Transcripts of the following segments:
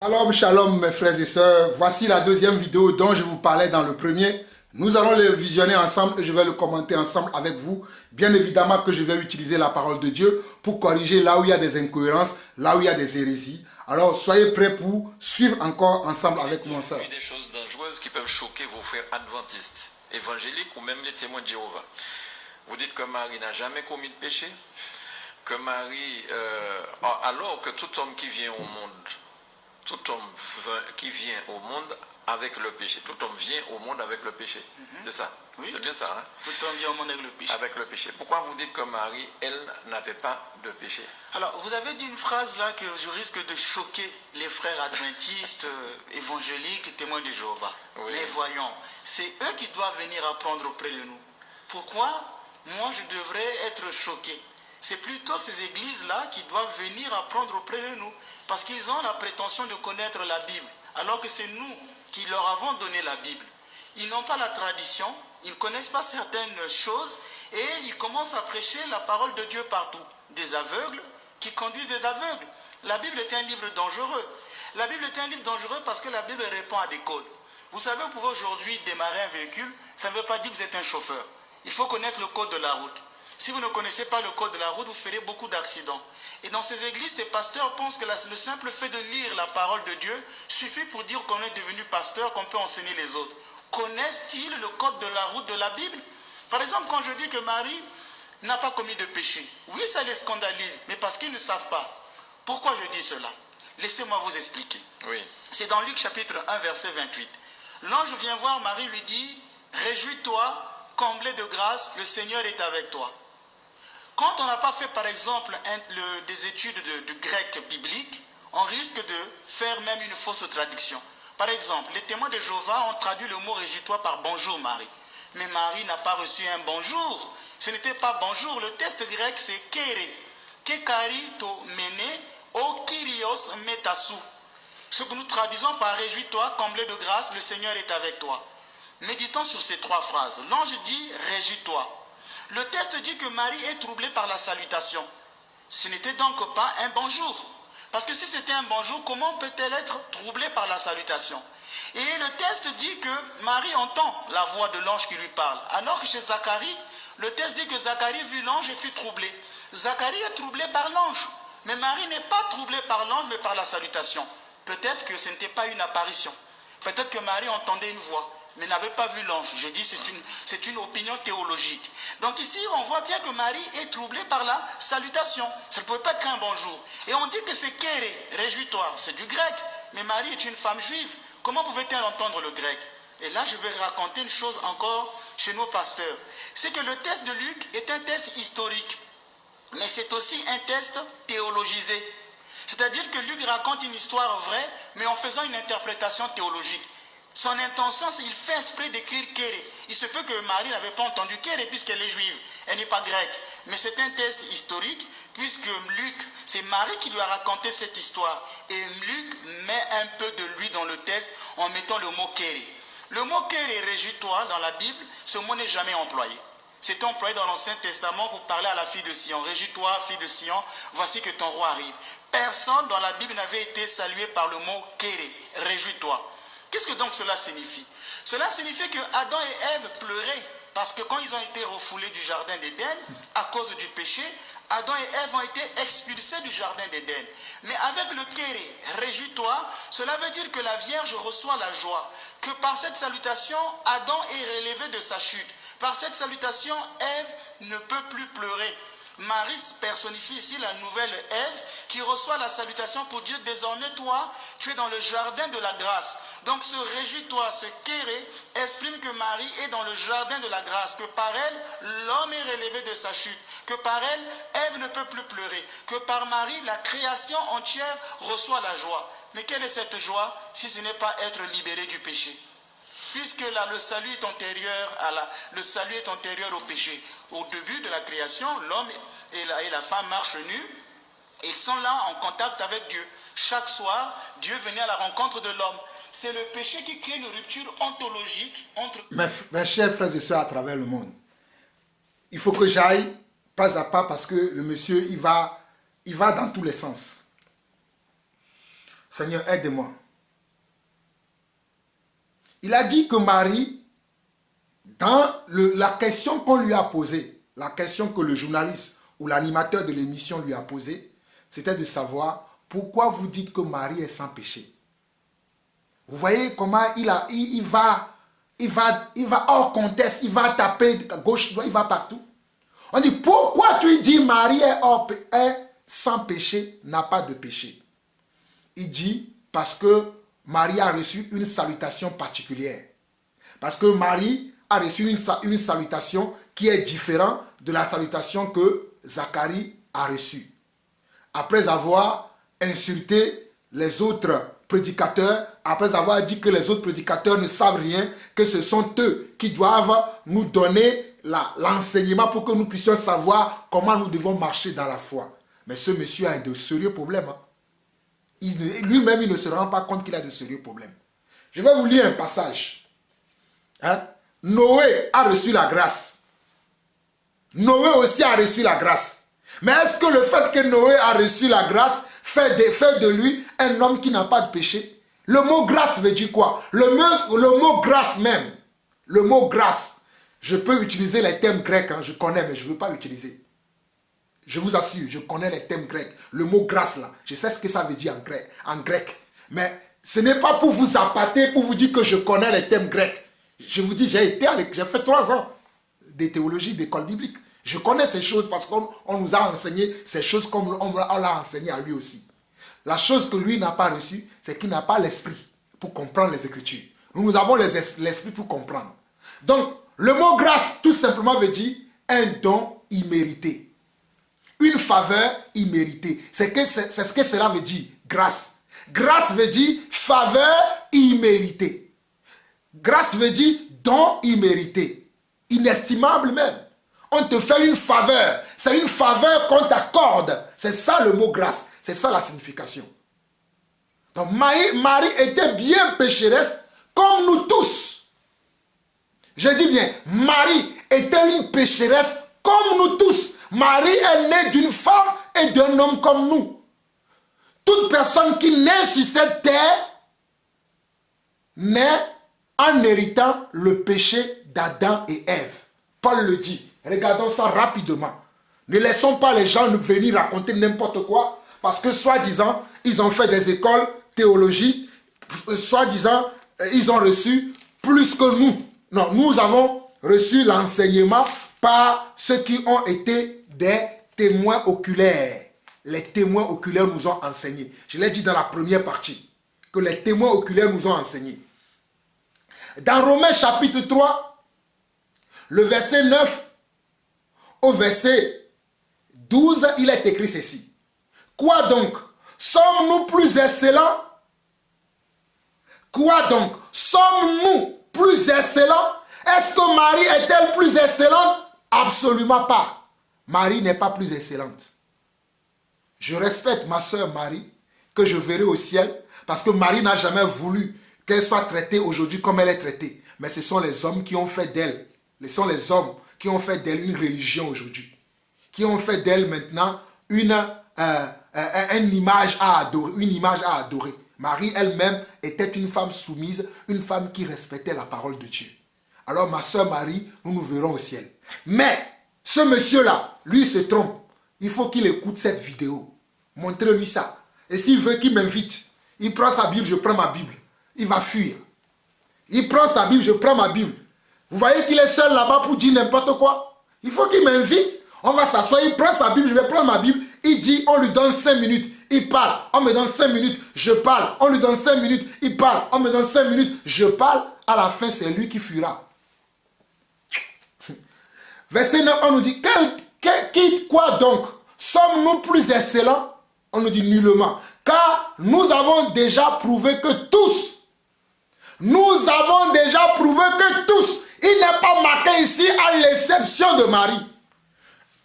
Shalom, shalom mes frères et sœurs, voici la deuxième vidéo dont je vous parlais dans le premier. Nous allons le visionner ensemble et je vais le commenter ensemble avec vous. Bien évidemment que je vais utiliser la parole de Dieu pour corriger là où il y a des incohérences, là où il y a des hérésies. Alors soyez prêts pour suivre encore ensemble avec moi ça. Des choses dangereuses qui peuvent choquer vos frères adventistes, évangéliques ou même les témoins de Jéhovah. Vous dites que Marie n'a jamais commis de péché, que Marie, alors que tout homme qui vient au monde, tout homme qui vient au monde avec le péché. Tout homme vient au monde avec le péché. C'est ça. Oui. C'est bien ça. Hein? Tout homme vient au monde avec le péché. Avec le péché. Pourquoi vous dites que Marie, elle, n'avait pas de péché? Alors, vous avez dit une phrase là que je risque de choquer les frères adventistes, évangéliques, témoins de Jéhovah. Oui. Mais voyons, c'est eux qui doivent venir apprendre auprès de nous. Pourquoi moi je devrais être choqué? C'est plutôt ces églises-là qui doivent venir apprendre auprès de nous. Parce qu'ils ont la prétention de connaître la Bible, alors que c'est nous qui leur avons donné la Bible. Ils n'ont pas la tradition, ils ne connaissent pas certaines choses, et ils commencent à prêcher la parole de Dieu partout. Des aveugles qui conduisent des aveugles. La Bible est un livre dangereux. La Bible est un livre dangereux parce que la Bible répond à des codes. Vous savez, vous pouvez aujourd'hui démarrer un véhicule, ça ne veut pas dire que vous êtes un chauffeur. Il faut connaître le code de la route. Si vous ne connaissez pas le code de la route, vous ferez beaucoup d'accidents. Et dans ces églises, ces pasteurs pensent que le simple fait de lire la parole de Dieu suffit pour dire qu'on est devenu pasteur, qu'on peut enseigner les autres. Connaissent-ils le code de la route de la Bible? Par exemple, quand je dis que Marie n'a pas commis de péché, oui, ça les scandalise, mais parce qu'ils ne savent pas. Pourquoi je dis cela? Laissez-moi vous expliquer. Oui. C'est dans Luc chapitre 1, verset 28. L'ange vient voir Marie, lui dit, « Réjouis-toi, comblée de grâce, le Seigneur est avec toi. » Quand on n'a pas fait, par exemple, des études de grec biblique, on risque de faire même une fausse traduction. Par exemple, les témoins de Jéhovah ont traduit le mot « réjouis-toi » par « bonjour Marie ». Mais Marie n'a pas reçu un bonjour. Ce n'était pas bonjour. Le texte grec, c'est « kere ». « Kekari to mene, o kyrios metasu ». Ce que nous traduisons par « réjouis-toi, comblé de grâce, le Seigneur est avec toi ». Méditons sur ces trois phrases. L'ange dit « réjouis-toi ». Le texte dit que Marie est troublée par la salutation. Ce n'était donc pas un bonjour. Parce que si c'était un bonjour, comment peut-elle être troublée par la salutation? Et le texte dit que Marie entend la voix de l'ange qui lui parle. Alors que chez Zacharie, le texte dit que Zacharie vit l'ange et fut troublé. Zacharie est troublé par l'ange. Mais Marie n'est pas troublée par l'ange, mais par la salutation. Peut-être que ce n'était pas une apparition. Peut-être que Marie entendait une voix, mais n'avait pas vu l'ange. Je dis c'est une opinion théologique. Donc ici, on voit bien que Marie est troublée par la salutation. Ça ne pouvait pas être qu'un bonjour. Et on dit que c'est kéré, réjouis-toi. C'est du grec. Mais Marie est une femme juive. Comment pouvait-elle entendre le grec? Et là, je vais raconter une chose encore chez nos pasteurs. C'est que le texte de Luc est un texte historique. Mais c'est aussi un texte théologisé. C'est-à-dire que Luc raconte une histoire vraie, mais en faisant une interprétation théologique. Son intention, c'est qu'il fait exprès d'écrire Kéré. Il se peut que Marie n'avait pas entendu Kéré puisqu'elle est juive. Elle n'est pas grecque. Mais c'est un texte historique puisque Luc, c'est Marie qui lui a raconté cette histoire. Et Luc met un peu de lui dans le texte en mettant le mot Kéré. Le mot Kéré, réjouis-toi, dans la Bible, ce mot n'est jamais employé. C'était employé dans l'Ancien Testament pour parler à la fille de Sion. Réjouis-toi, fille de Sion, voici que ton roi arrive. Personne dans la Bible n'avait été salué par le mot Kéré, réjouis-toi. Qu'est-ce que donc cela signifie? Cela signifie que Adam et Ève pleuraient parce que quand ils ont été refoulés du jardin d'Éden à cause du péché, Adam et Ève ont été expulsés du jardin d'Éden. Mais avec le kéré, réjouis-toi, cela veut dire que la Vierge reçoit la joie, que par cette salutation, Adam est relevé de sa chute. Par cette salutation, Ève ne peut plus pleurer. Marie personnifie ici la nouvelle Ève qui reçoit la salutation pour dire désormais toi, tu es dans le jardin de la grâce. Donc ce réjouis-toi, ce kéré, exprime que Marie est dans le jardin de la grâce, que par elle, l'homme est relevé de sa chute, que par elle, Ève ne peut plus pleurer, que par Marie, la création entière reçoit la joie. Mais quelle est cette joie si ce n'est pas être libéré du péché? Puisque là, le salut est antérieur au péché. Au début de la création, l'homme et la femme marchent nus. Ils sont là en contact avec Dieu. Chaque soir, Dieu venait à la rencontre de l'homme. C'est le péché qui crée une rupture ontologique entre... Mes chers frères et sœurs à travers le monde, il faut que j'aille pas à pas parce que le monsieur, il va dans tous les sens. Seigneur, aide-moi. Il a dit que Marie, dans la question qu'on lui a posée, la question que le journaliste ou l'animateur de l'émission lui a posée, c'était de savoir pourquoi vous dites que Marie est sans péché. Vous voyez comment il va hors contexte, il va taper à gauche, droite, il va partout. On dit, pourquoi tu dis Marie est sans péché, n'a pas de péché? Il dit, parce que Marie a reçu une salutation particulière. Parce que Marie a reçu une salutation qui est différente de la salutation que Zacharie a reçue. Après avoir insulté les autres prédicateurs, après avoir dit que les autres prédicateurs ne savent rien, que ce sont eux qui doivent nous donner l'enseignement pour que nous puissions savoir comment nous devons marcher dans la foi. Mais ce monsieur a de sérieux problèmes. Hein. Lui-même, il ne se rend pas compte qu'il a de sérieux problèmes. Je vais vous lire un passage. Hein? Noé a reçu la grâce. Noé aussi a reçu la grâce. Mais est-ce que le fait que Noé a reçu la grâce fait de lui un homme qui n'a pas de péché? Le mot grâce veut dire quoi? Le mot grâce même. Le mot grâce. Je peux utiliser les termes grecs. Hein, je connais, mais je ne veux pas utiliser. Je vous assure, je connais les termes grecs. Le mot grâce là, je sais ce que ça veut dire en grec. Mais ce n'est pas pour vous appâter, pour vous dire que je connais les termes grecs. Je vous dis, j'ai fait 3 ans de théologie, d'école biblique. Je connais ces choses parce qu'on nous a enseigné ces choses comme on l'a enseigné à lui aussi. La chose que lui n'a pas reçue, c'est qu'il n'a pas l'esprit pour comprendre les Écritures. Nous avons l'esprit pour comprendre. Donc, le mot grâce, tout simplement veut dire un don immérité. Une faveur imméritée. C'est ce que cela veut dire, grâce. Grâce veut dire faveur imméritée. Grâce veut dire don immérité. Inestimable même. On te fait une faveur. C'est une faveur qu'on t'accorde. C'est ça le mot grâce. C'est ça la signification. Donc Marie était bien pécheresse comme nous tous. Je dis bien, Marie était une pécheresse comme nous tous. Marie est née d'une femme et d'un homme comme nous. Toute personne qui naît sur cette terre naît en héritant le péché d'Adam et Ève. Paul le dit. Regardons ça rapidement. Ne laissons pas les gens nous venir raconter n'importe quoi parce que soi-disant, ils ont fait des écoles théologiques, soi-disant, ils ont reçu plus que nous. Non, nous avons reçu l'enseignement par ceux qui ont été des témoins oculaires. Les témoins oculaires nous ont enseigné. Je l'ai dit dans la première partie, que les témoins oculaires nous ont enseigné. Dans Romains chapitre 3, le verset 9 au verset 12, il est écrit ceci. Quoi donc? Sommes-nous plus excellents? Quoi donc? Sommes-nous plus excellents? Est-ce que Marie est-elle plus excellente? Absolument pas. Marie n'est pas plus excellente. Je respecte ma sœur Marie, que je verrai au ciel, parce que Marie n'a jamais voulu qu'elle soit traitée aujourd'hui comme elle est traitée. Mais ce sont les hommes qui ont fait d'elle. Ce sont les hommes qui ont fait d'elle une religion aujourd'hui. Qui ont fait d'elle maintenant une image à adorer. Marie elle-même était une femme soumise, une femme qui respectait la parole de Dieu. Alors ma soeur Marie, nous verrons au ciel. Mais ce monsieur-là, lui se trompe. Il faut qu'il écoute cette vidéo. Montrez-lui ça. Et s'il veut qu'il m'invite, il prend sa Bible, je prends ma Bible. Il va fuir. Il prend sa Bible, je prends ma Bible. Vous voyez qu'il est seul là-bas pour dire n'importe quoi. Il faut qu'il m'invite. On va s'asseoir, il prend sa Bible, je vais prendre ma Bible. Il dit, on lui donne 5 minutes. Il parle, on me donne 5 minutes, je parle. On lui donne 5 minutes, il parle. On me donne 5 minutes, je parle. À la fin, c'est lui qui fuira. Verset 9, on nous dit, quoi donc? Sommes-nous plus excellents? On nous dit nullement. Car nous avons déjà prouvé que tous, il n'est pas marqué ici à l'exception de Marie.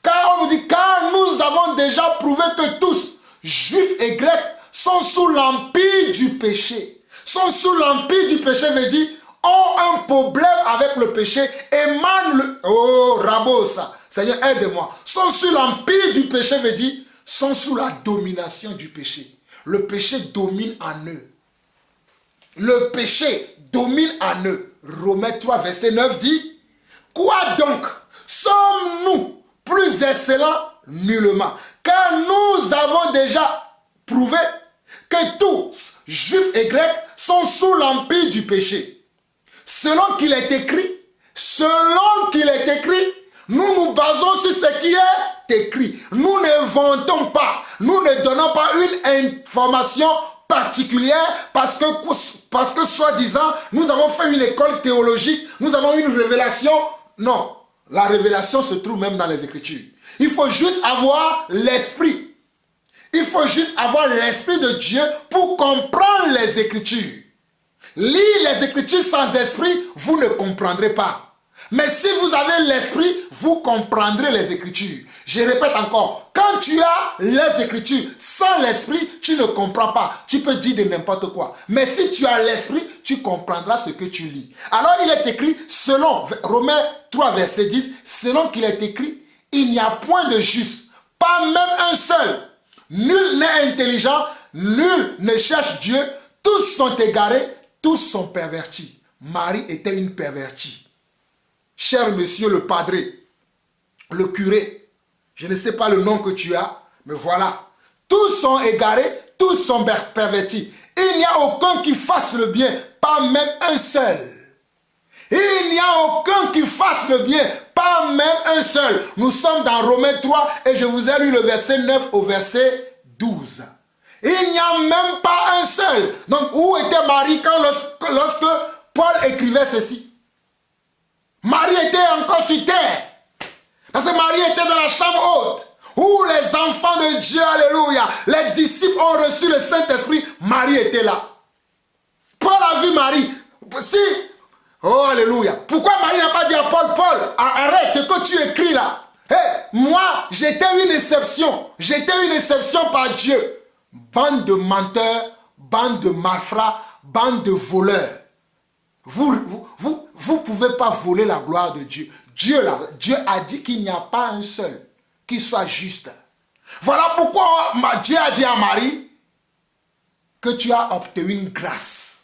Car on nous dit, car nous avons déjà prouvé que tous, juifs et grecs, sont sous l'empire du péché. Sont sous l'empire du péché veut dire, ont un problème avec le péché, émanent le... Oh, Rabosa, Seigneur, aide-moi. Sont sous l'empire du péché veut dire, sont sous la domination du péché. le péché domine en eux. Le péché domine en eux. Romains 3, verset 9 dit, quoi donc? Sommes-nous plus excellents? Nullement. Car nous avons déjà prouvé que tous, juifs et grecs, sont sous l'empire du péché. Selon qu'il est écrit, nous nous basons sur ce qui est écrit. Nous ne vantons pas, nous ne donnons pas une information particulière parce que soi-disant, nous avons fait une école théologique, nous avons une révélation. Non, la révélation se trouve même dans les Écritures. Il faut juste avoir l'esprit. Il faut juste avoir l'esprit de Dieu pour comprendre les Écritures. Lire les Écritures sans esprit, vous ne comprendrez pas. Mais si vous avez l'esprit, vous comprendrez les Écritures. Je répète encore, quand tu as les Écritures sans l'esprit, tu ne comprends pas. Tu peux dire de n'importe quoi. Mais si tu as l'esprit, tu comprendras ce que tu lis. Alors il est écrit, selon Romains 3, verset 10, selon qu'il est écrit, il n'y a point de juste, pas même un seul. Nul n'est intelligent, nul ne cherche Dieu, tous sont égarés, tous sont pervertis. Marie était une pervertie. Cher monsieur le padré, le curé, je ne sais pas le nom que tu as, mais voilà. Tous sont égarés, tous sont pervertis. Il n'y a aucun qui fasse le bien, pas même un seul. Il n'y a aucun qui fasse le bien, pas même un seul. Nous sommes dans Romains 3 et je vous ai lu le verset 9 au verset 12. Il n'y a même pas un seul. Donc où était Marie lorsque Paul écrivait ceci? Marie était encore sur terre. Parce que Marie était dans la chambre haute. Où les enfants de Dieu, alléluia, les disciples ont reçu le Saint-Esprit. Marie était là. Paul a vu Marie. Si, oh alléluia. Pourquoi Marie n'a pas dit à Paul, Paul, arrête ce que tu écris là. Hey, moi, j'étais une exception. J'étais une exception par Dieu. Bande de menteurs, bande de malfrats, bande de voleurs. Vous pouvez pas voler la gloire de Dieu. Dieu a dit qu'il n'y a pas un seul qui soit juste. Voilà pourquoi Dieu a dit à Marie que tu as obtenu une grâce.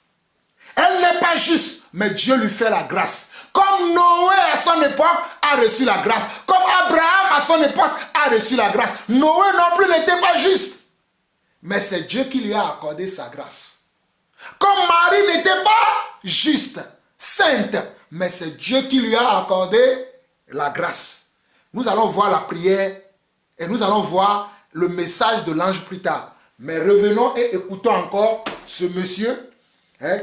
Elle n'est pas juste, mais Dieu lui fait la grâce. Comme Noé à son époque a reçu la grâce. Comme Abraham à son époque a reçu la grâce. Noé non plus n'était pas juste. Mais c'est Dieu qui lui a accordé sa grâce. Comme Marie n'était pas juste, sainte, mais c'est Dieu qui lui a accordé la grâce. Nous allons voir la prière et nous allons voir le message de l'ange plus tard. Mais revenons et écoutons encore ce monsieur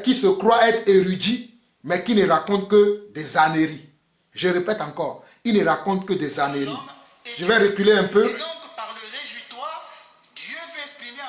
qui se croit être érudit, mais qui ne raconte que des âneries. Je répète encore, il ne raconte que des âneries. Je vais reculer un peu. Et donc, par le réjouitoire, Dieu veut exprimer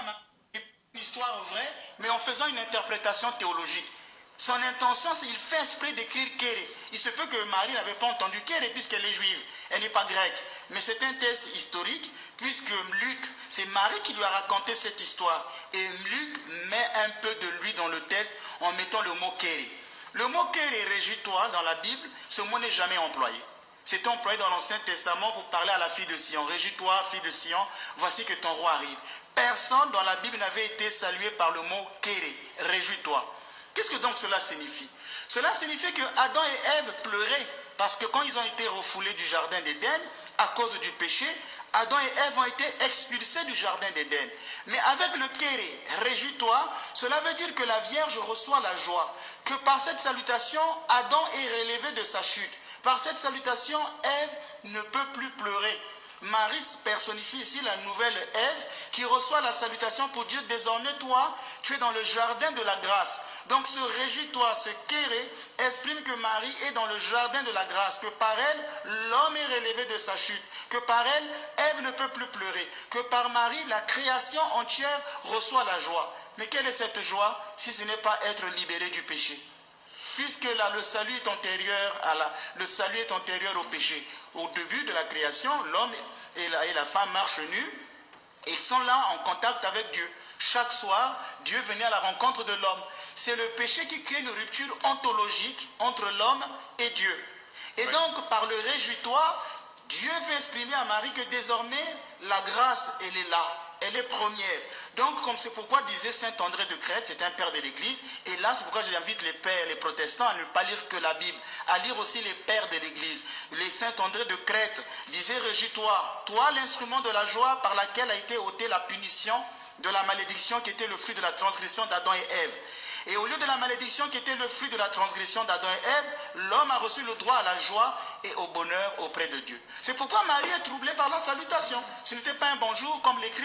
une histoire vraie, mais en faisant une interprétation théologique. Son intention, c'est qu'il fait exprès d'écrire Kéré. Il se peut que Marie n'avait pas entendu Kéré puisqu'elle est juive. Elle n'est pas grecque. Mais c'est un texte historique puisque Luc, c'est Marie qui lui a raconté cette histoire. Et Luc met un peu de lui dans le texte en mettant le mot Kéré. Le mot Kéré, réjouis-toi, dans la Bible, ce mot n'est jamais employé. C'est employé dans l'Ancien Testament pour parler à la fille de Sion. Réjouis-toi, fille de Sion, voici que ton roi arrive. Personne dans la Bible n'avait été salué par le mot Kéré, réjouis-toi. Qu'est-ce que donc cela signifie? Cela signifie que Adam et Ève pleuraient parce que quand ils ont été refoulés du jardin d'Éden à cause du péché, Adam et Ève ont été expulsés du jardin d'Éden. Mais avec le Kéré, réjouis-toi, cela veut dire que la Vierge reçoit la joie, que par cette salutation, Adam est relevé de sa chute. Par cette salutation, Ève ne peut plus pleurer. Marie personnifie ici la nouvelle Ève qui reçoit la salutation pour Dieu. Désormais, toi, tu es dans le jardin de la grâce. Donc, ce réjouis-toi, ce Kéré, exprime que Marie est dans le jardin de la grâce, que par elle, l'homme est relevé de sa chute, que par elle, Ève ne peut plus pleurer, que par Marie, la création entière reçoit la joie. Mais quelle est cette joie si ce n'est pas être libéré du péché? Puisque là, le salut est antérieur au péché. Au début de la création, l'homme et la femme marchent nus. Ils sont là en contact avec Dieu. Chaque soir, Dieu venait à la rencontre de l'homme. C'est le péché qui crée une rupture ontologique entre l'homme et Dieu. Et donc, par le réjouis-toi, Dieu veut exprimer à Marie que désormais, la grâce, elle est là. elle est première. Donc, comme c'est pourquoi disait saint André de Crète, c'est un père de l'Église. Et là, c'est pourquoi j'invite les pères, les protestants à ne pas lire que la Bible, à lire aussi les pères de l'Église. Les saint André de Crète disait, réjouis-toi, toi l'instrument de la joie par laquelle a été ôtée la punition de la malédiction qui était le fruit de la transgression d'Adam et Ève. Et au lieu de la malédiction qui était le fruit de la transgression d'Adam et Ève, l'homme a reçu le droit à la joie et au bonheur auprès de Dieu. C'est pourquoi Marie est troublée par la salutation. Ce n'était pas un bonjour comme l'écrit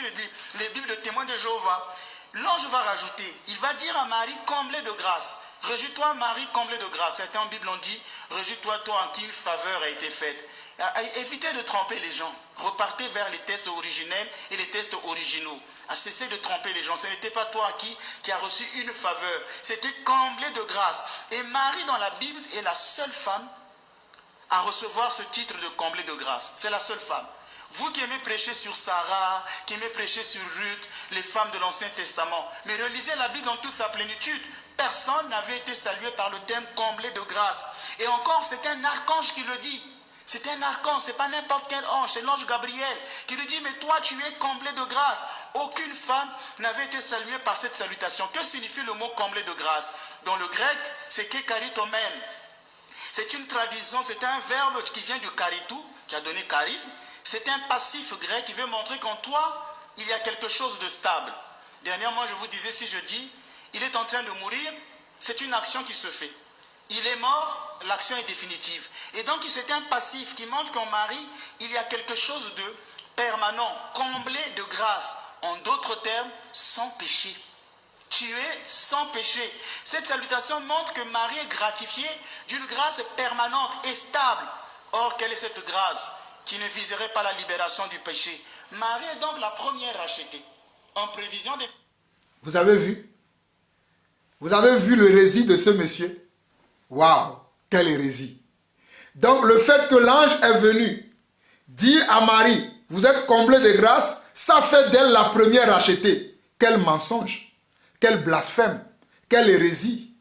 les Bibles de témoins de Jéhovah. L'ange va rajouter, il va dire à Marie, comblée de grâce. Réjouis-toi Marie, comblée de grâce. Certains en Bible ont dit, réjouis-toi toi en qui une faveur a été faite. Évitez de tromper les gens. Repartez vers les textes originels et les textes originaux. À cesser de tromper les gens. Ce n'était pas toi qui a reçu une faveur. C'était comblé de grâce. Et Marie dans la Bible est la seule femme à recevoir ce titre de comblé de grâce. C'est la seule femme. Vous qui aimez prêcher sur Sarah, qui aimez prêcher sur Ruth, les femmes de l'Ancien Testament, mais relisez la Bible dans toute sa plénitude. Personne n'avait été salué par le terme comblé de grâce. Et encore, c'est un archange qui le dit. C'est un archange, c'est pas n'importe quel ange, c'est l'ange Gabriel qui lui dit, mais toi tu es comblé de grâce. Aucune femme n'avait été saluée par cette salutation. Que signifie le mot comblé de grâce? Dans le grec, c'est kekaritomène. C'est une traduction, c'est un verbe qui vient du karitou, qui a donné charisme. C'est un passif grec qui veut montrer qu'en toi, il y a quelque chose de stable. Dernièrement, je vous disais, si je dis, il est en train de mourir, c'est une action qui se fait. Il est mort, l'action est définitive. Et donc c'est un passif qui montre qu'en Marie, il y a quelque chose de permanent, comblé de grâce. En d'autres termes, sans péché. Tu es sans péché. Cette salutation montre que Marie est gratifiée d'une grâce permanente et stable. Or, quelle est cette grâce qui ne viserait pas la libération du péché? Marie est donc la première rachetée, en prévision des... Vous avez vu? Vous avez vu l'hérésie de ce monsieur? Waouh, quelle hérésie! Donc le fait que l'ange est venu dire à Marie, vous êtes comblée de grâce, ça fait d'elle la première rachetée. Quel mensonge, quel blasphème, quelle hérésie.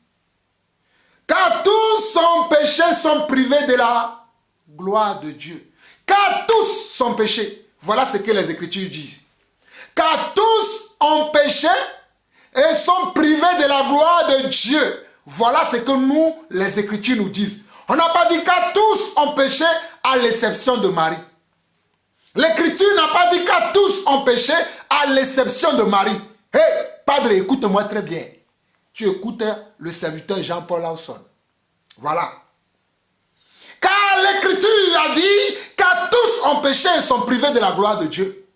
Car tous sans péché sont privés de la gloire de Dieu. Car tous sont péché. Voilà ce que les Écritures disent. Car tous ont péché et sont privés de la gloire de Dieu. Voilà ce que nous, les Écritures nous disent. On n'a pas dit qu'à tous ont péché à l'exception de Marie. L'Écriture n'a pas dit qu'à tous ont péché à l'exception de Marie. Hé, Padre, écoute-moi très bien. Tu écoutes le serviteur Jean-Paul Lawson. Voilà. Car l'Écriture a dit qu'à tous ont péché et sont privés de la gloire de Dieu.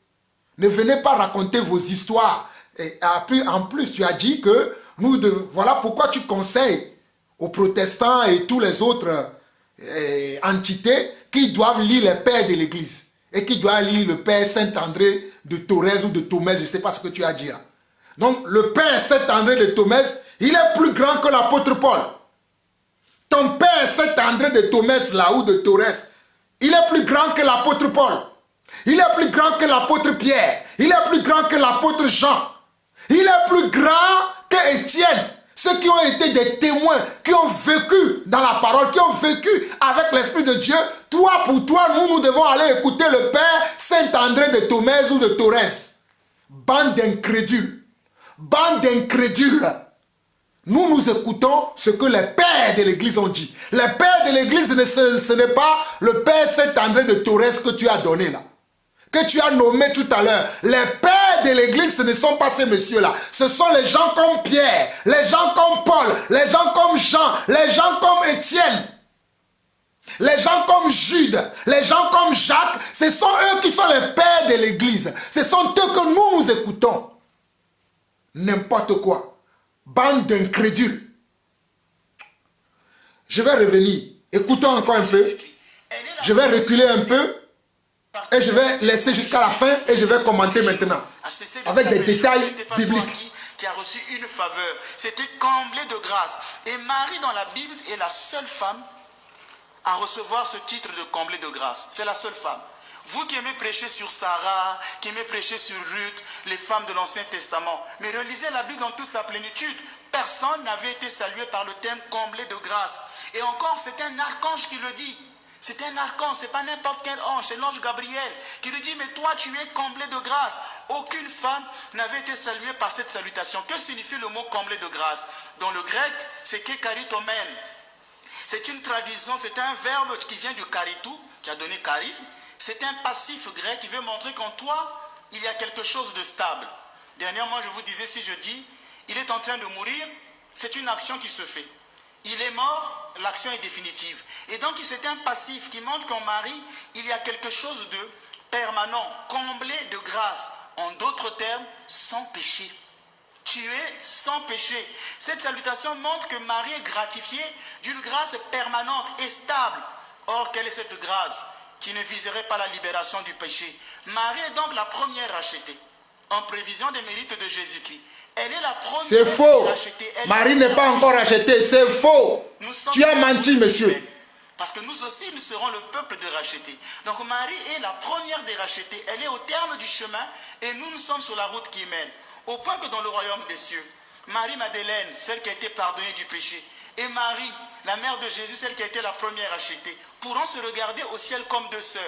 Ne venez pas raconter vos histoires. Et en plus, tu as dit que voilà pourquoi tu conseilles aux protestants et tous les autres entités qui doivent lire les pères de l'Église et qui doivent lire le père Saint-André de Thorez ou de Thomès, je ne sais pas ce que tu as dit là. Donc le père Saint-André de Thomès, il est plus grand que l'apôtre Paul. Ton père Saint-André de Thomès là ou de Thorez, il est plus grand que l'apôtre Paul. Il est plus grand que l'apôtre Pierre. Il est plus grand que l'apôtre Jean. Il est plus grand que Étienne. Ceux qui ont été des témoins, qui ont vécu dans la parole, qui ont vécu avec l'Esprit de Dieu. Toi, pour toi, nous devons aller écouter le Père Saint-André de Thomès ou de Thorez. Bande d'incrédules. Bande d'incrédules. Nous écoutons ce que les pères de l'Église ont dit. Les pères de l'Église, ce n'est pas le Père Saint-André de Thorez que tu as donné là. Que tu as nommé tout à l'heure. Les pères de l'Église, ce ne sont pas ces messieurs-là. Ce sont les gens comme Pierre, les gens comme Paul, les gens comme Jean, les gens comme Étienne, les gens comme Jude, les gens comme Jacques. Ce sont eux qui sont les pères de l'Église. Ce sont eux que nous écoutons. N'importe quoi. Bande d'incrédules. Je vais revenir. Écoutons encore un peu. Je vais reculer un peu. Et je vais laisser jusqu'à la fin et je vais commenter maintenant. Avec des détails bibliques. Qui a reçu une faveur. C'était comblé de grâce. Et Marie dans la Bible est la seule femme à recevoir ce titre de comblé de grâce. C'est la seule femme. Vous qui aimez prêcher sur Sarah, qui aimez prêcher sur Ruth, les femmes de l'Ancien Testament, mais relisez la Bible dans toute sa plénitude. Personne n'avait été salué par le terme comblé de grâce. Et encore, c'est un archange qui le dit. C'est un archange, ce n'est pas n'importe quel ange, c'est l'ange Gabriel qui lui dit, mais toi tu es comblé de grâce. Aucune femme n'avait été saluée par cette salutation. Que signifie le mot comblé de grâce? Dans le grec, c'est kekaritomène. C'est une traduction, c'est un verbe qui vient du karitou, qui a donné charisme. C'est un passif grec qui veut montrer qu'en toi, il y a quelque chose de stable. Dernièrement, je vous disais, si je dis, il est en train de mourir, c'est une action qui se fait. Il est mort, l'action est définitive. Et donc, c'est un passif qui montre qu'en Marie, il y a quelque chose de permanent, comblé de grâce. En d'autres termes, sans péché. Tu es sans péché. Cette salutation montre que Marie est gratifiée d'une grâce permanente et stable. Or, quelle est cette grâce qui ne viserait pas la libération du péché? Marie est donc la première rachetée, en prévision des mérites de Jésus-Christ. Elle est la première. C'est faux. Rachetée. Marie n'est pas encore rachetée. C'est faux. Tu as menti, monsieur. Parce que nous aussi, nous serons le peuple de rachetés. Donc Marie est la première des rachetés. Elle est au terme du chemin et nous sommes sur la route qui mène. Au point que dans le royaume des cieux, Marie-Madeleine, celle qui a été pardonnée du péché, et Marie, la mère de Jésus, celle qui a été la première rachetée, pourront se regarder au ciel comme deux sœurs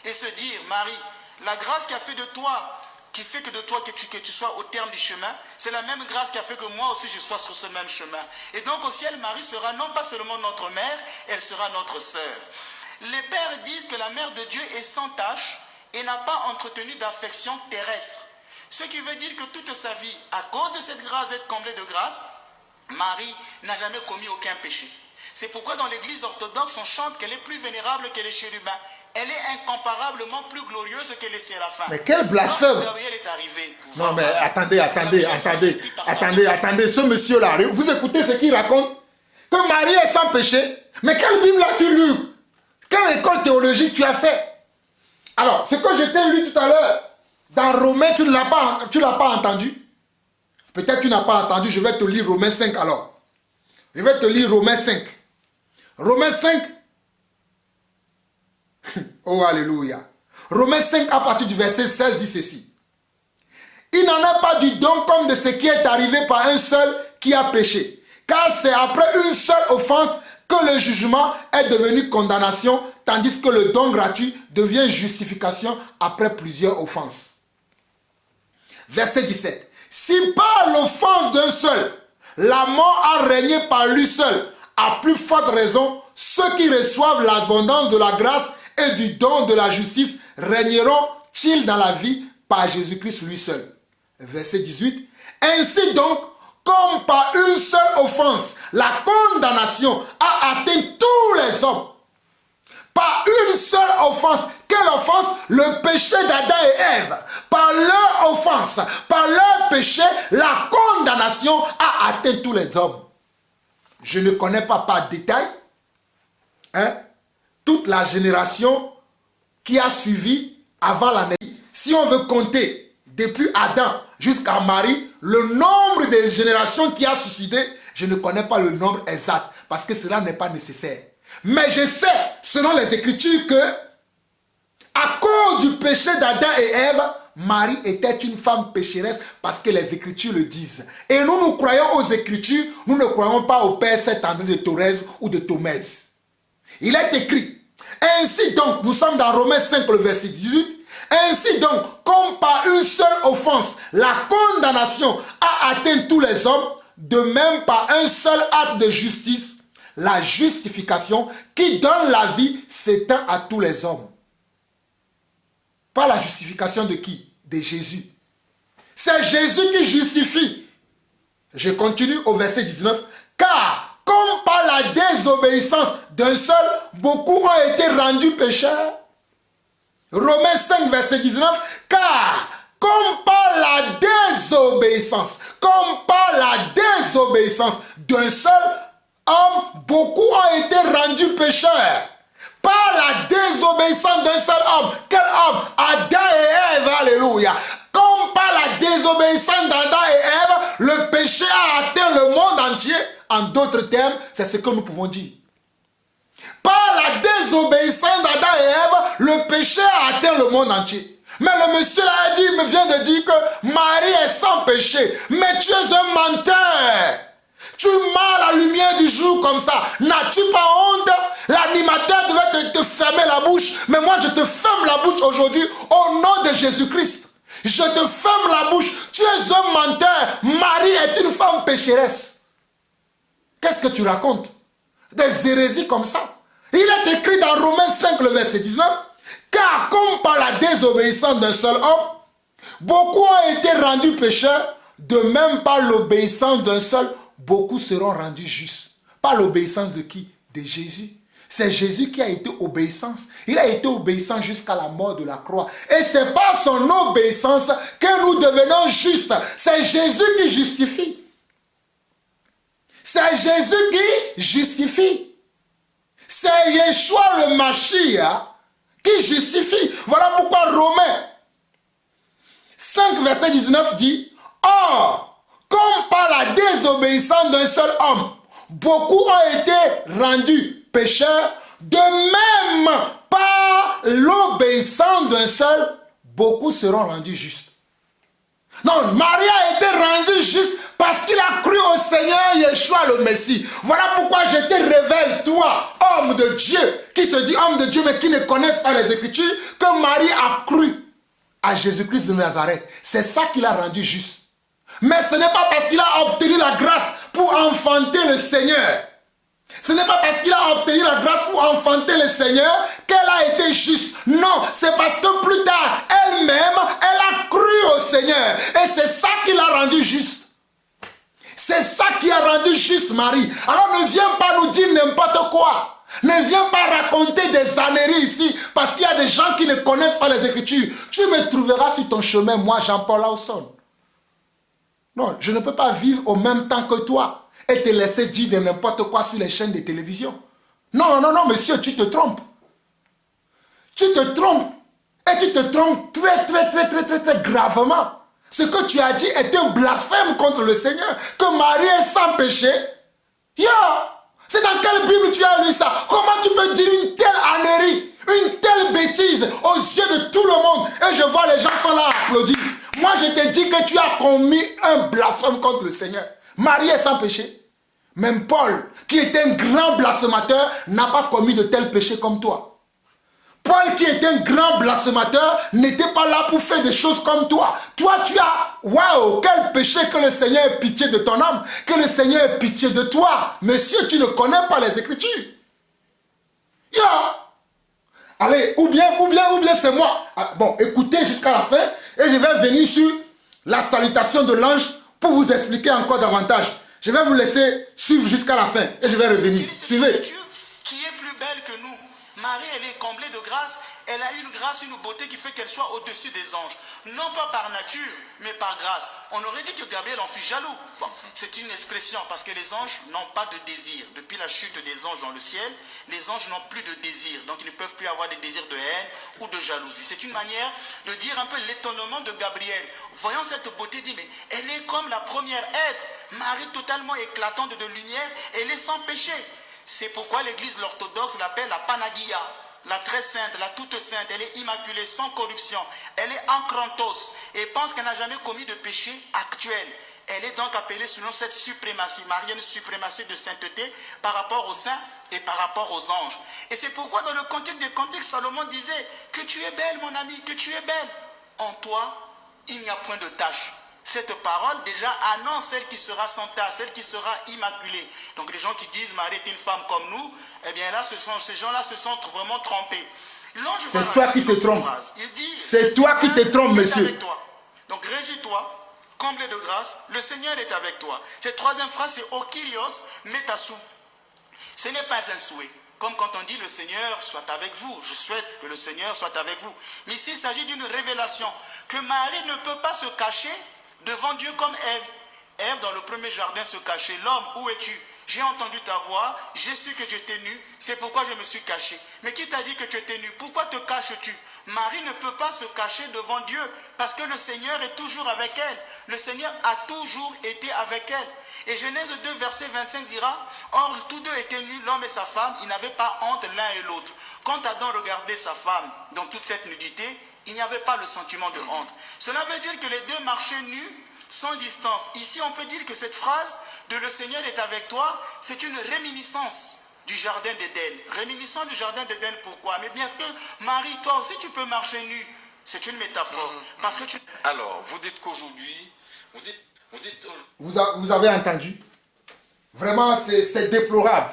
et se dire, Marie, la grâce qui a fait de toi, qui fait que de toi que tu sois au terme du chemin, c'est la même grâce qui a fait que moi aussi je sois sur ce même chemin. Et donc au ciel, Marie sera non pas seulement notre mère, elle sera notre sœur. Les pères disent que la mère de Dieu est sans tache et n'a pas entretenu d'affection terrestre. Ce qui veut dire que toute sa vie, à cause de cette grâce d'être comblée de grâce, Marie n'a jamais commis aucun péché. C'est pourquoi dans l'église orthodoxe, on chante qu'elle est plus vénérable que les chérubins. Elle est incomparablement plus glorieuse que les séraphins. Mais quel blasphème! Gabriel est arrivé. Non mais attendez. Ce monsieur-là, vous écoutez ce qu'il raconte? Que Marie est sans péché? Mais quelle Bible as-tu lu? Quelle école théologique tu as fait? Alors, ce que je t'ai lu tout à l'heure, dans Romains, tu ne l'as pas entendu? Peut-être tu n'as pas entendu, je vais te lire Romains 5 alors. Je vais te lire Romains 5. Romains 5. Oh, alléluia. Romains 5 à partir du verset 16 dit ceci. Il n'en a pas du don comme de ce qui est arrivé par un seul qui a péché. Car c'est après une seule offense que le jugement est devenu condamnation, tandis que le don gratuit devient justification après plusieurs offenses. Verset 17. Si par l'offense d'un seul, la mort a régné par lui seul, à plus forte raison, ceux qui reçoivent l'abondance de la grâce et du don de la justice régneront-ils dans la vie par Jésus-Christ lui seul. Verset 18. Ainsi donc, comme par une seule offense, la condamnation a atteint tous les hommes. Par une seule offense. Quelle offense? Le péché d'Adam et Ève. Par leur offense, par leur péché, la condamnation a atteint tous les hommes. Je ne connais pas par détail toute la génération qui a suivi avant l'année. Si on veut compter depuis Adam jusqu'à Marie, le nombre de générations qui a suicidé, je ne connais pas le nombre exact parce que cela n'est pas nécessaire. Mais je sais, selon les Écritures, que à cause du péché d'Adam et Ève, Marie était une femme pécheresse parce que les Écritures le disent. Et nous croyons aux Écritures, nous ne croyons pas au Père Saint-André de Thorez ou de Thomèse. Il est écrit, ainsi donc, nous sommes dans Romains 5, le verset 18, ainsi donc, comme par une seule offense, la condamnation a atteint tous les hommes, de même par un seul acte de justice, la justification qui donne la vie s'étend à tous les hommes. Pas la justification de qui? De Jésus. C'est Jésus qui justifie. Je continue au verset 19. Car, comme par la désobéissance d'un seul, beaucoup ont été rendus pécheurs. Romains 5, verset 19. Car, comme par la désobéissance d'un seul homme, beaucoup ont été rendus pécheurs. Par la désobéissance d'un seul homme. Quel homme? Adam et Ève, alléluia. Comme par la désobéissance d'Adam et Ève, le péché a atteint le monde entier. En d'autres termes, c'est ce que nous pouvons dire. Par la désobéissance d'Adam et Ève, le péché a atteint le monde entier. Mais le monsieur là me vient de dire que Marie est sans péché. Mais tu es un menteur. Tu mens la lumière lumière du jour comme ça, n'as-tu pas honte? L'animateur devait te fermer la bouche, mais moi je te ferme la bouche aujourd'hui au nom de Jésus-Christ. Je te ferme la bouche. Tu es un menteur. Marie est une femme pécheresse. Qu'est-ce que tu racontes? Des hérésies comme ça. Il est écrit dans Romains 5, le verset 19, car comme par la désobéissance d'un seul homme, beaucoup ont été rendus pécheurs, de même par l'obéissance d'un seul, beaucoup seront rendus justes. Par l'obéissance de qui? De Jésus. C'est Jésus qui a été obéissance. Il a été obéissant jusqu'à la mort de la croix. Et c'est par son obéissance que nous devenons justes. C'est Jésus qui justifie. C'est Jésus qui justifie. C'est Yeshua le Mashiach qui justifie. Voilà pourquoi Romains 5, verset 19 dit, or, comme par la désobéissance d'un seul homme, beaucoup ont été rendus pécheurs, de même par l'obéissance d'un seul, beaucoup seront rendus justes. Non, Marie a été rendue juste parce qu'il a cru au Seigneur Yeshua le Messie. Voilà pourquoi je te révèle, toi, homme de Dieu, qui se dit homme de Dieu mais qui ne connaissent pas les Écritures, que Marie a cru à Jésus-Christ de Nazareth. C'est ça qui l'a rendu juste. Mais ce n'est pas parce qu'il a obtenu la grâce pour enfanter le Seigneur. Ce n'est pas parce qu'il a obtenu la grâce pour enfanter le Seigneur qu'elle a été juste. Non, c'est parce que plus tard, elle-même, elle a cru au Seigneur. Et c'est ça qui l'a rendu juste. C'est ça qui a rendu juste Marie. Alors ne viens pas nous dire n'importe quoi. Ne viens pas raconter des âneries ici parce qu'il y a des gens qui ne connaissent pas les Écritures. Tu me trouveras sur ton chemin, moi Jean-Paul Lawson. Non, je ne peux pas vivre au même temps que toi et te laisser dire de n'importe quoi sur les chaînes de télévision. Non, non, non, monsieur, tu te trompes. Tu te trompes. Et tu te trompes très gravement. Ce que tu as dit est un blasphème contre le Seigneur. Que Marie est sans péché. C'est dans quelle Bible tu as lu ça? Comment tu peux dire une telle ânerie, une telle bêtise aux yeux de tout le monde? Et je vois les gens sont là à applaudir. Moi, je te dis que tu as commis un blasphème contre le Seigneur. Marie est sans péché. Même Paul, qui était un grand blasphémateur, n'a pas commis de tels péchés comme toi. Paul, qui était un grand blasphémateur, n'était pas là pour faire des choses comme toi. Toi, tu as, waouh, quel péché, que le Seigneur ait pitié de ton âme, que le Seigneur ait pitié de toi. Monsieur, tu ne connais pas les Écritures. Allez, ou bien c'est moi. Bon, écoutez jusqu'à la fin, et je vais venir sur la salutation de l'ange pour vous expliquer encore davantage. Je vais vous laisser suivre jusqu'à la fin et je vais revenir. Suivez. Qui est plus belle que nous. Marie, elle est comblée de grâce. Elle a une grâce, une beauté qui fait qu'elle soit au-dessus des anges. Non pas par nature, mais par grâce. On aurait dit que Gabriel en fut jaloux. Bon, c'est une expression parce que les anges n'ont pas de désir. Depuis la chute des anges dans le ciel, les anges n'ont plus de désir. Donc ils ne peuvent plus avoir des désirs de haine ou de jalousie. C'est une manière de dire un peu l'étonnement de Gabriel. Voyant cette beauté, dit, mais elle est comme la première Ève. Marie totalement éclatante de lumière, elle est sans péché. C'est pourquoi l'église orthodoxe l'appelle la Panagia, la très sainte, la toute sainte. Elle est immaculée, sans corruption. Elle est en Krantos et pense qu'elle n'a jamais commis de péché actuel. Elle est donc appelée selon cette suprématie. Marie a une suprématie de sainteté par rapport aux saints et par rapport aux anges. Et c'est pourquoi dans le Cantique des Cantiques, Salomon disait que tu es belle, mon ami, que tu es belle. En toi, il n'y a point de tache. Cette parole déjà annonce celle qui sera sans tache, celle qui sera immaculée. Donc les gens qui disent Marie est une femme comme nous, eh bien là, ces gens-là se sont vraiment trompés. C'est toi qui te trompes. C'est toi qui te trompes, monsieur. Donc régis-toi, comblé de grâce, le Seigneur est avec toi. Cette troisième phrase, c'est O Kyrios metasu. Ce n'est pas un souhait. Comme quand on dit le Seigneur soit avec vous. Je souhaite que le Seigneur soit avec vous. Mais ici, il s'agit d'une révélation. Que Marie ne peut pas se cacher devant Dieu comme Ève. Ève, dans le premier jardin, se cachait. L'homme, où es-tu? J'ai entendu ta voix, j'ai su que tu étais nu, c'est pourquoi je me suis caché. Mais qui t'a dit que tu étais nu? Pourquoi te caches-tu? Marie ne peut pas se cacher devant Dieu parce que le Seigneur est toujours avec elle. Le Seigneur a toujours été avec elle. Et Genèse 2, verset 25 dira, or tous deux étaient nus, l'homme et sa femme, ils n'avaient pas honte l'un et l'autre. Quand Adam regardait sa femme dans toute cette nudité, il n'y avait pas le sentiment de honte. Cela veut dire que les deux marchaient nus sans distance. Ici, on peut dire que cette phrase de le Seigneur est avec toi, c'est une réminiscence du jardin d'Éden. Réminiscence du jardin d'Éden, pourquoi? Mais bien que Marie, toi aussi tu peux marcher nu. C'est une métaphore. Parce que tu... Alors, vous dites qu'aujourd'hui, vous avez entendu? Vraiment, c'est déplorable.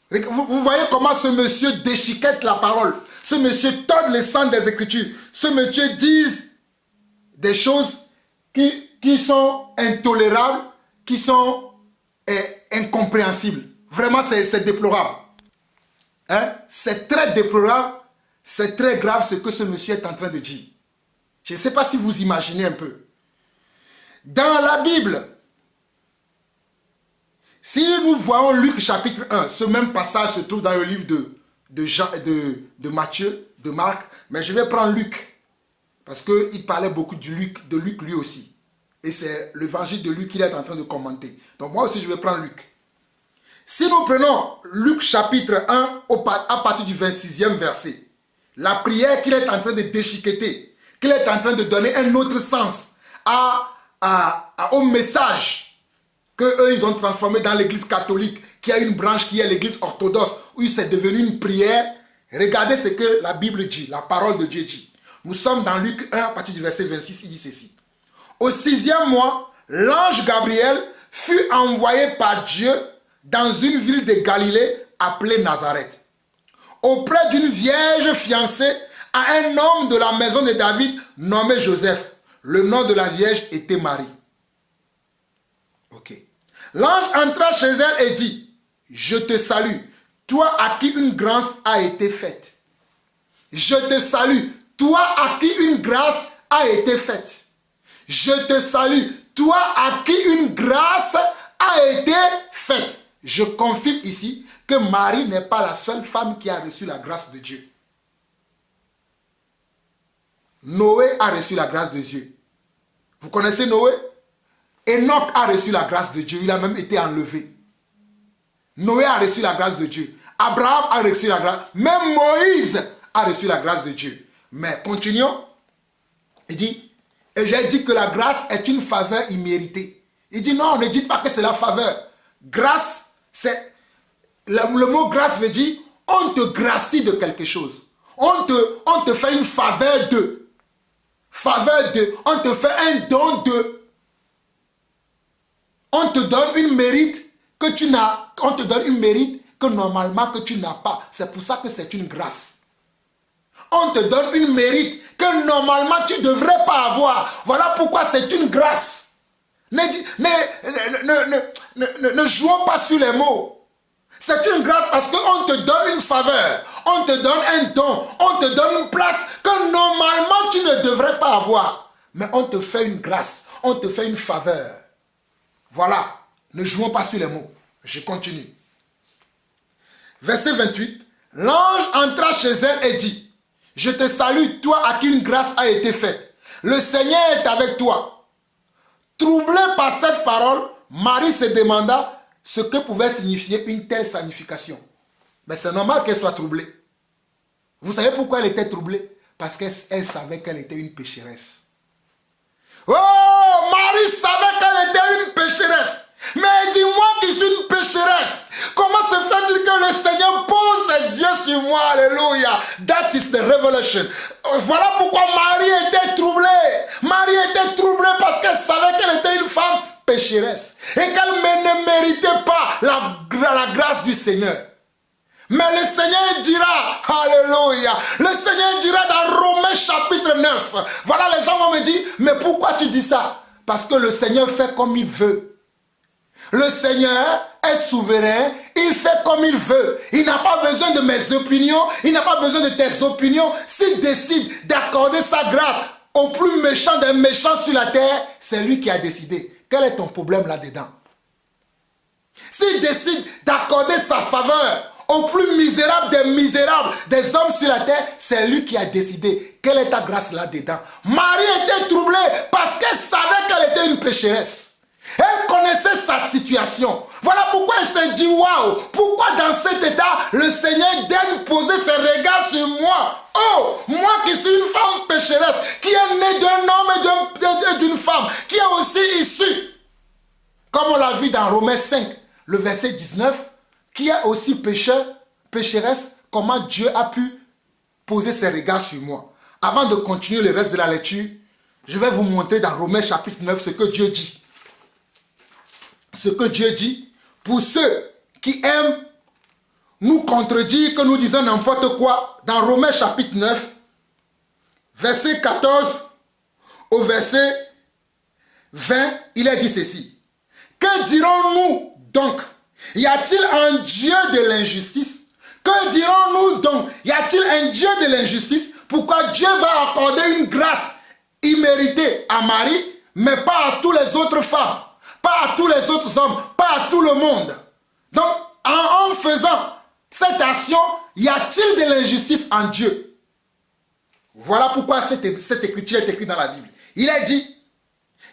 Vous voyez comment ce monsieur déchiquette la parole. Ce monsieur tord les sangs des Écritures. Ce monsieur dit des choses qui sont intolérables, qui sont incompréhensibles. Vraiment, c'est déplorable. Hein? C'est très déplorable, c'est très grave ce que ce monsieur est en train de dire. Je ne sais pas si vous imaginez un peu. Dans la Bible, si nous voyons Luc chapitre 1, ce même passage se trouve dans le livre de Matthieu, de Marc, mais je vais prendre Luc, parce qu'il parlait beaucoup de Luc lui aussi. Et c'est l'évangile de Luc qu'il est en train de commenter. Donc moi aussi je vais prendre Luc. Si nous prenons Luc chapitre 1 à partir du 26e verset, la prière qu'il est en train de déchiqueter, qu'il est en train de donner un autre sens au message qu'eux ils ont transformé dans l'église catholique, qui a une branche qui est l'église orthodoxe, où c'est devenu une prière. Regardez ce que la Bible dit, la parole de Dieu dit. Nous sommes dans Luc 1 à partir du verset 26, il dit ceci. Au 6e mois, l'ange Gabriel fut envoyé par Dieu dans une ville de Galilée appelée Nazareth, auprès d'une vierge fiancée à un homme de la maison de David nommé Joseph. Le nom de la vierge était Marie. Ok. L'ange entra chez elle et dit, je te salue, toi à qui une grâce a été faite. Je te salue, toi à qui une grâce a été faite. Je te salue, toi à qui une grâce a été faite. Je confirme ici que Marie n'est pas la seule femme qui a reçu la grâce de Dieu. Noé a reçu la grâce de Dieu. Vous connaissez Noé? Enoch a reçu la grâce de Dieu. Il a même été enlevé. Noé a reçu la grâce de Dieu. Abraham a reçu la grâce. Même Moïse a reçu la grâce de Dieu. Mais continuons. Il dit, et j'ai dit que la grâce est une faveur imméritée. Il dit non, ne dites pas que c'est la faveur. Grâce, c'est... Le mot grâce veut dire, on te gracie de quelque chose. On te fait une faveur de. Faveur de. On te fait un don de. On te donne une mérite que tu n'as. On te donne une mérite que normalement que tu n'as pas. C'est pour ça que c'est une grâce. On te donne une mérite que normalement tu ne devrais pas avoir. Voilà pourquoi c'est une grâce. Ne jouons pas sur les mots. C'est une grâce parce qu'on te donne une faveur, on te donne un don, on te donne une place que normalement tu ne devrais pas avoir. Mais on te fait une grâce, on te fait une faveur. Voilà, ne jouons pas sur les mots. Je continue. Verset 28. L'ange entra chez elle et dit, je te salue, toi à qui une grâce a été faite. Le Seigneur est avec toi. Troublée par cette parole, Marie se demanda ce que pouvait signifier une telle signification. Mais c'est normal qu'elle soit troublée. Vous savez pourquoi elle était troublée? Parce qu'elle savait qu'elle était une pécheresse. Oh, Marie savait qu'elle était une pécheresse. Mais dis-moi qui suis une pécheresse. Comment se fait-il que le Seigneur pose ses yeux sur moi? Alléluia. That is the revelation. Voilà pourquoi Marie était troublée. Marie était troublée parce qu'elle savait qu'elle était une femme pécheresse et qu'elle ne méritait pas la grâce du Seigneur. Mais le Seigneur dira, alléluia, le Seigneur dira dans Romains chapitre 9, voilà, les gens vont me dire, mais pourquoi tu dis ça? Parce que le Seigneur fait comme il veut. Le Seigneur est souverain, il fait comme il veut. Il n'a pas besoin de mes opinions, il n'a pas besoin de tes opinions. S'il décide d'accorder sa grâce au plus méchant des méchants sur la terre, c'est lui qui a décidé. Quel est ton problème là-dedans? S'il décide d'accorder sa faveur au plus misérable des misérables des hommes sur la terre, c'est lui qui a décidé. Quelle est ta grâce là-dedans? Marie était troublée parce qu'elle savait qu'elle était une pécheresse. Elle connaissait sa situation. Voilà pourquoi elle s'est dit, waouh, pourquoi dans cet état, le Seigneur daigne poser ses regards sur moi? Oh, moi qui suis une femme pécheresse, qui est née d'un homme et d'une femme, qui est aussi issue, comme on l'a vu dans Romains 5, le verset 19, qui est aussi pécheresse, comment Dieu a pu poser ses regards sur moi. Avant de continuer le reste de la lecture, je vais vous montrer dans Romains chapitre 9 ce que Dieu dit. Ce que Dieu dit pour ceux qui aiment nous contredire, que nous disons n'importe quoi. Dans Romains chapitre 9, verset 14 au verset 20, il est dit ceci. Que dirons-nous donc? Y a-t-il un Dieu de l'injustice? Que dirons-nous donc? Y a-t-il un Dieu de l'injustice? Pourquoi Dieu va accorder une grâce imméritée à Marie, mais pas à toutes les autres femmes, pas à tous les autres hommes, pas à tout le monde? Donc, en faisant cette action, y a-t-il de l'injustice en Dieu? Voilà pourquoi cette écriture est écrite dans la Bible. Il est dit,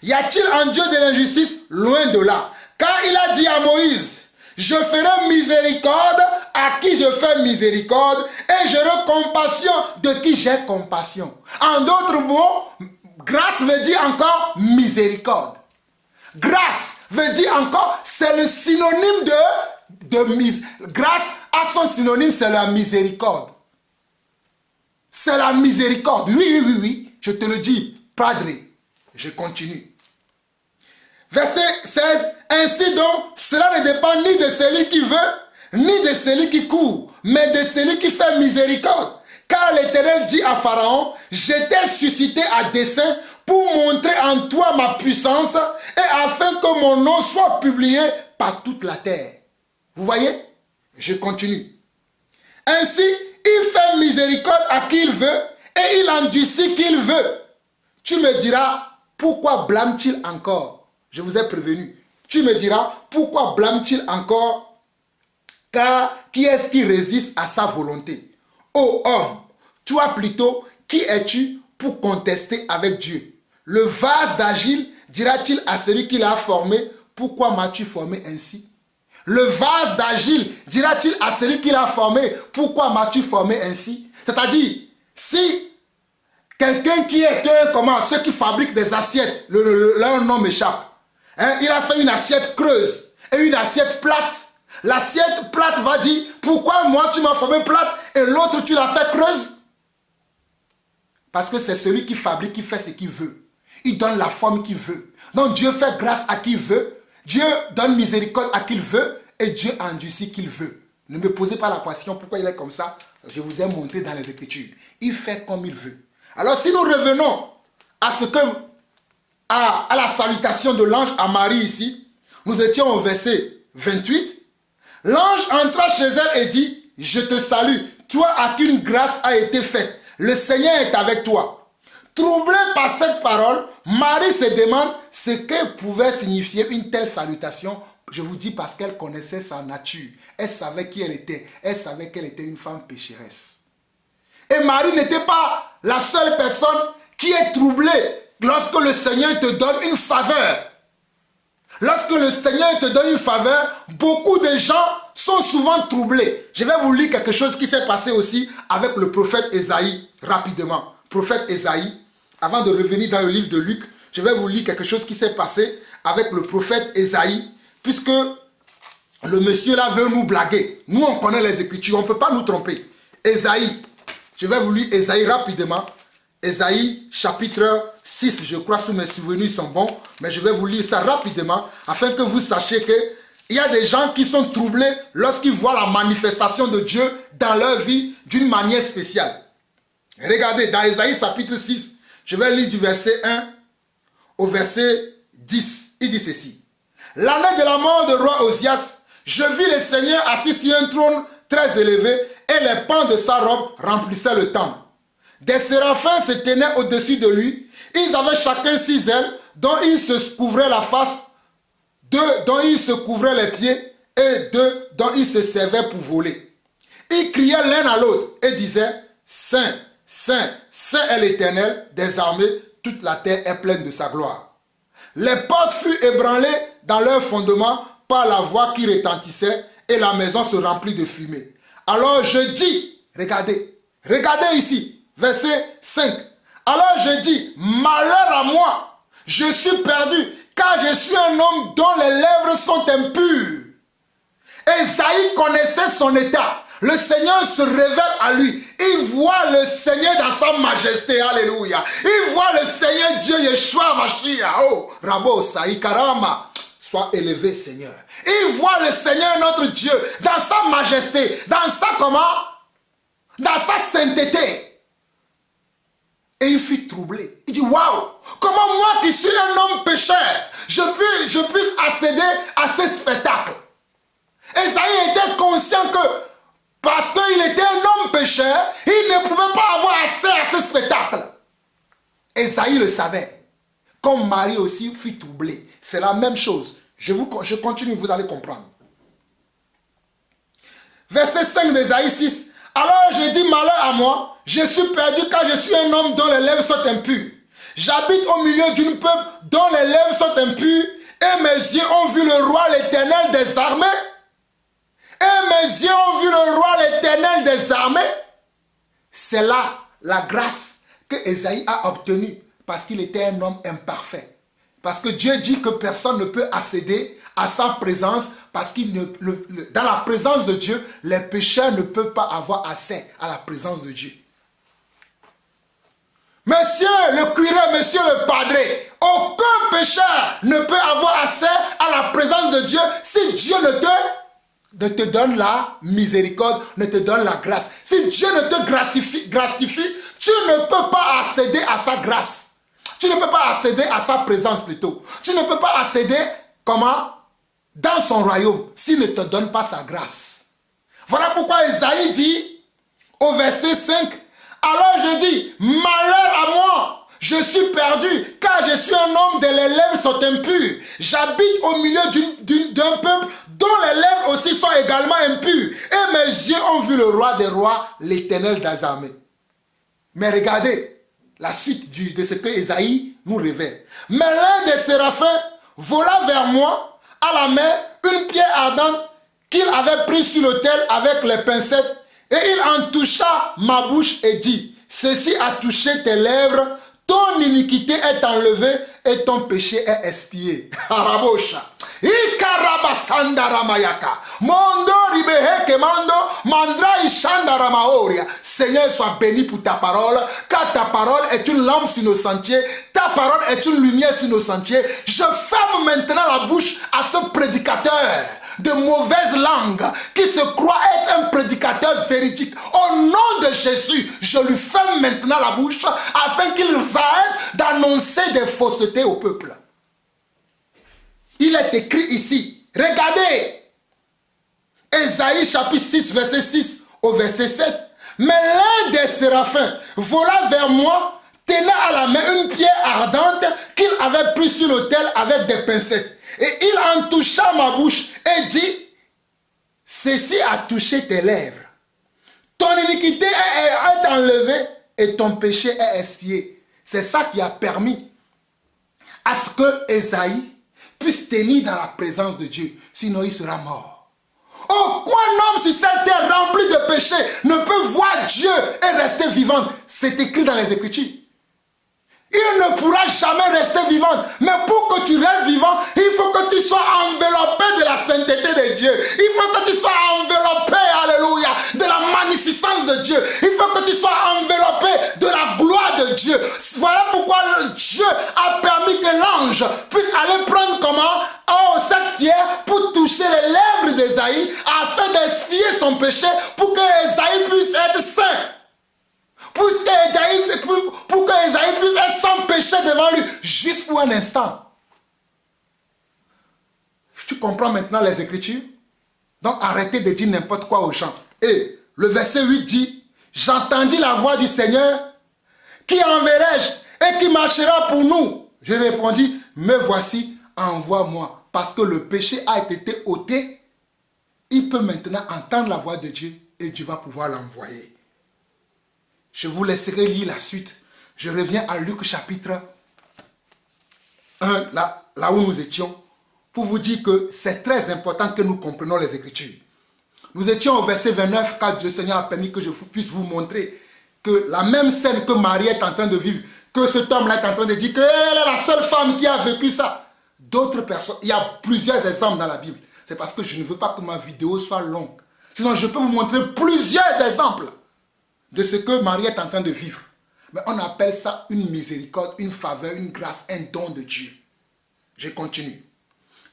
y a-t-il un Dieu de l'injustice? Loin de là. Car il a dit à Moïse, je ferai miséricorde à qui je fais miséricorde et j'aurai compassion de qui j'ai compassion. En d'autres mots, grâce veut dire encore miséricorde. Grâce veut dire encore, c'est le synonyme de grâce à son synonyme, c'est la miséricorde. C'est la miséricorde. Oui, je te le dis, Padre. Je continue. Verset 16. Ainsi donc, cela ne dépend ni de celui qui veut, ni de celui qui court, mais de celui qui fait miséricorde. Car l'Éternel dit à Pharaon, je t'ai suscité à dessein pour montrer en toi ma puissance et afin que mon nom soit publié par toute la terre. Vous voyez? Je continue. Ainsi, il fait miséricorde à qui il veut et il endurcit qui il veut. Tu me diras, pourquoi blâme-t-il encore? Je vous ai prévenu. Tu me diras, pourquoi blâme-t-il encore? Car qui est-ce qui résiste à sa volonté? Ô homme, toi plutôt, qui es-tu pour contester avec Dieu? Le vase d'argile dira-t-il à celui qui l'a formé, pourquoi m'as-tu formé ainsi? Le vase d'argile dira-t-il à celui qui l'a formé, pourquoi m'as-tu formé ainsi? C'est-à-dire, si quelqu'un qui est ceux qui fabriquent des assiettes, leur nom m'échappe. Hein, il a fait une assiette creuse et une assiette plate. L'assiette plate va dire, pourquoi moi tu m'as formé plate et l'autre tu l'as fait creuse? Parce que c'est celui qui fabrique, qui fait ce qu'il veut. Il donne la forme qu'il veut. Donc Dieu fait grâce à qui il veut. Dieu donne miséricorde à qui il veut. Et Dieu endurcit qui il veut. Ne me posez pas la question pourquoi il est comme ça. Je vous ai montré dans les Écritures. Il fait comme il veut. Alors si nous revenons à la salutation de l'ange à Marie ici, nous étions au verset 28. L'ange entra chez elle et dit, je te salue, toi à qui une grâce a été faite. Le Seigneur est avec toi. Troublée par cette parole, Marie se demande ce que pouvait signifier une telle salutation. Je vous dis parce qu'elle connaissait sa nature. Elle savait qui elle était. Elle savait qu'elle était une femme pécheresse. Et Marie n'était pas la seule personne qui est troublée lorsque le Seigneur te donne une faveur. Lorsque le Seigneur te donne une faveur, beaucoup de gens sont souvent troublés. Je vais vous lire quelque chose qui s'est passé aussi avec le prophète Ésaïe, rapidement. Prophète Ésaïe, avant de revenir dans le livre de Luc, je vais vous lire quelque chose qui s'est passé avec le prophète Ésaïe, puisque le monsieur là veut nous blaguer. Nous, on connaît les Écritures, on ne peut pas nous tromper. Ésaïe, je vais vous lire Ésaïe rapidement. Ésaïe chapitre 6, je crois que mes souvenirs sont bons, mais je vais vous lire ça rapidement afin que vous sachiez qu'il y a des gens qui sont troublés lorsqu'ils voient la manifestation de Dieu dans leur vie d'une manière spéciale. Regardez, dans Ésaïe chapitre 6, je vais lire du verset 1 au verset 10. Il dit ceci. L'année de la mort de roi Osias, je vis le Seigneur assis sur un trône très élevé et les pans de sa robe remplissaient le temple. Des séraphins se tenaient au-dessus de lui. Ils avaient chacun 6 ailes dont ils se couvraient la face, 2 dont ils se couvraient les pieds et 2 dont ils se servaient pour voler. Ils criaient l'un à l'autre et disaient, Saint, Saint, Saint est l'Éternel des armées, toute la terre est pleine de sa gloire. Les portes furent ébranlées dans leur fondement par la voix qui retentissait et la maison se remplit de fumée. Alors je dis, regardez ici, verset 5. Alors je dis, malheur à moi, je suis perdu, car je suis un homme dont les lèvres sont impures. Ésaïe connaissait son état. Le Seigneur se révèle à lui. Il voit le Seigneur dans sa majesté. Alléluia. Il voit le Seigneur Dieu Yeshua Mashiach. Oh, Rabo Saïkarama. Sois élevé, Seigneur. Il voit le Seigneur notre Dieu dans sa majesté, dans sa comment? Dans sa sainteté. Et il fut troublé. Il dit, waouh, comment moi qui suis un homme pécheur, je puisse accéder à ce spectacle. Esaïe était conscient que parce qu'il était un homme pécheur, il ne pouvait pas avoir accès à ce spectacle. Esaïe le savait. Comme Marie aussi fut troublée. C'est la même chose. Je continue, vous allez comprendre. Verset 5 d'Esaïe 6. Alors je dis, malheur à moi, je suis perdu car je suis un homme dont les lèvres sont impures. J'habite au milieu d'une peuple dont les lèvres sont impures et mes yeux ont vu le roi l'Éternel des armées. Et mes yeux ont vu le roi l'Éternel des armées. C'est là la grâce que Esaïe a obtenue parce qu'il était un homme imparfait. Parce que Dieu dit que personne ne peut accéder à sa présence parce que dans la présence de Dieu, les pécheurs ne peuvent pas avoir accès à la présence de Dieu. Monsieur le curé, monsieur le padré, aucun pécheur ne peut avoir accès à la présence de Dieu si Dieu ne te donne la miséricorde, ne te donne la grâce. Si Dieu ne te gratifie, tu ne peux pas accéder à sa grâce. Tu ne peux pas accéder à sa présence plutôt. Tu ne peux pas accéder, comment? Dans son royaume, s'il ne te donne pas sa grâce. Voilà pourquoi Esaïe dit, au verset 5, alors je dis, malheur à moi, je suis perdu, car je suis un homme dont les lèvres sont impures. J'habite au milieu d'un peuple dont les lèvres aussi sont également impures. Et mes yeux ont vu le roi des rois, l'Éternel des armées. Mais regardez la suite de ce que Esaïe nous révèle. Mais l'un des séraphins vola vers moi à la main une pierre ardente qu'il avait prise sur l'autel avec les pincettes. Et il en toucha ma bouche et dit, ceci a touché tes lèvres, ton iniquité est enlevée et ton péché est expié. Harabosha. Seigneur, sois béni pour ta parole, car ta parole est une lampe sur nos sentiers, ta parole est une lumière sur nos sentiers. Je ferme maintenant la bouche à ce prédicateur de mauvaise langue qui se croit être un prédicateur véridique. Au nom de Jésus, je lui ferme maintenant la bouche afin qu'il arrête d'annoncer des faussetés au peuple. Il est écrit ici, regardez, Ésaïe chapitre 6, verset 6 au verset 7. Mais l'un des séraphins vola vers moi, tenant à la main une pierre ardente qu'il avait prise sur l'autel avec des pincettes. Et il en toucha ma bouche et dit, ceci a touché tes lèvres. Ton iniquité est enlevée et ton péché est expié. C'est ça qui a permis à ce que Ésaïe puisse tenir dans la présence de Dieu. Sinon, il sera mort. Aucun homme sur cette terre rempli de péché ne peut voir Dieu et rester vivant. C'est écrit dans les Écritures. Il ne pourra jamais rester vivant. Mais pour que tu restes vivant, il faut que tu sois enveloppé de la sainteté de Dieu. Il faut que tu sois enveloppé, alléluia, de la magnificence de Dieu. Il faut que tu sois enveloppé de la gloire de Dieu. Voilà pourquoi Dieu a permis que l'ange puisse aller prendre comment? Oh, cette pierre pour toucher les lèvres d'Ésaïe afin d'expier son péché pour que Ésaïe puisse être saint. Pour que Ésaïe puisse être sans péché devant lui, juste pour un instant. Tu comprends maintenant les Écritures? Donc arrêtez de dire n'importe quoi aux gens. Et le verset 8 dit, j'entendis la voix du Seigneur, qui enverrai-je et qui marchera pour nous? Je répondis, me voici, envoie-moi. Parce que le péché a été ôté, il peut maintenant entendre la voix de Dieu et Dieu va pouvoir l'envoyer. Je vous laisserai lire la suite. Je reviens à Luc chapitre 1, là où nous étions, pour vous dire que c'est très important que nous comprenions les Écritures. Nous étions au verset 29 quand le Seigneur a permis que je puisse vous montrer que la même scène que Marie est en train de vivre, que cet homme-là est en train de dire qu'elle est la seule femme qui a vécu ça. D'autres personnes, il y a plusieurs exemples dans la Bible. C'est parce que je ne veux pas que ma vidéo soit longue. Sinon, je peux vous montrer plusieurs exemples de ce que Marie est en train de vivre. Mais on appelle ça une miséricorde, une faveur, une grâce, un don de Dieu. Je continue.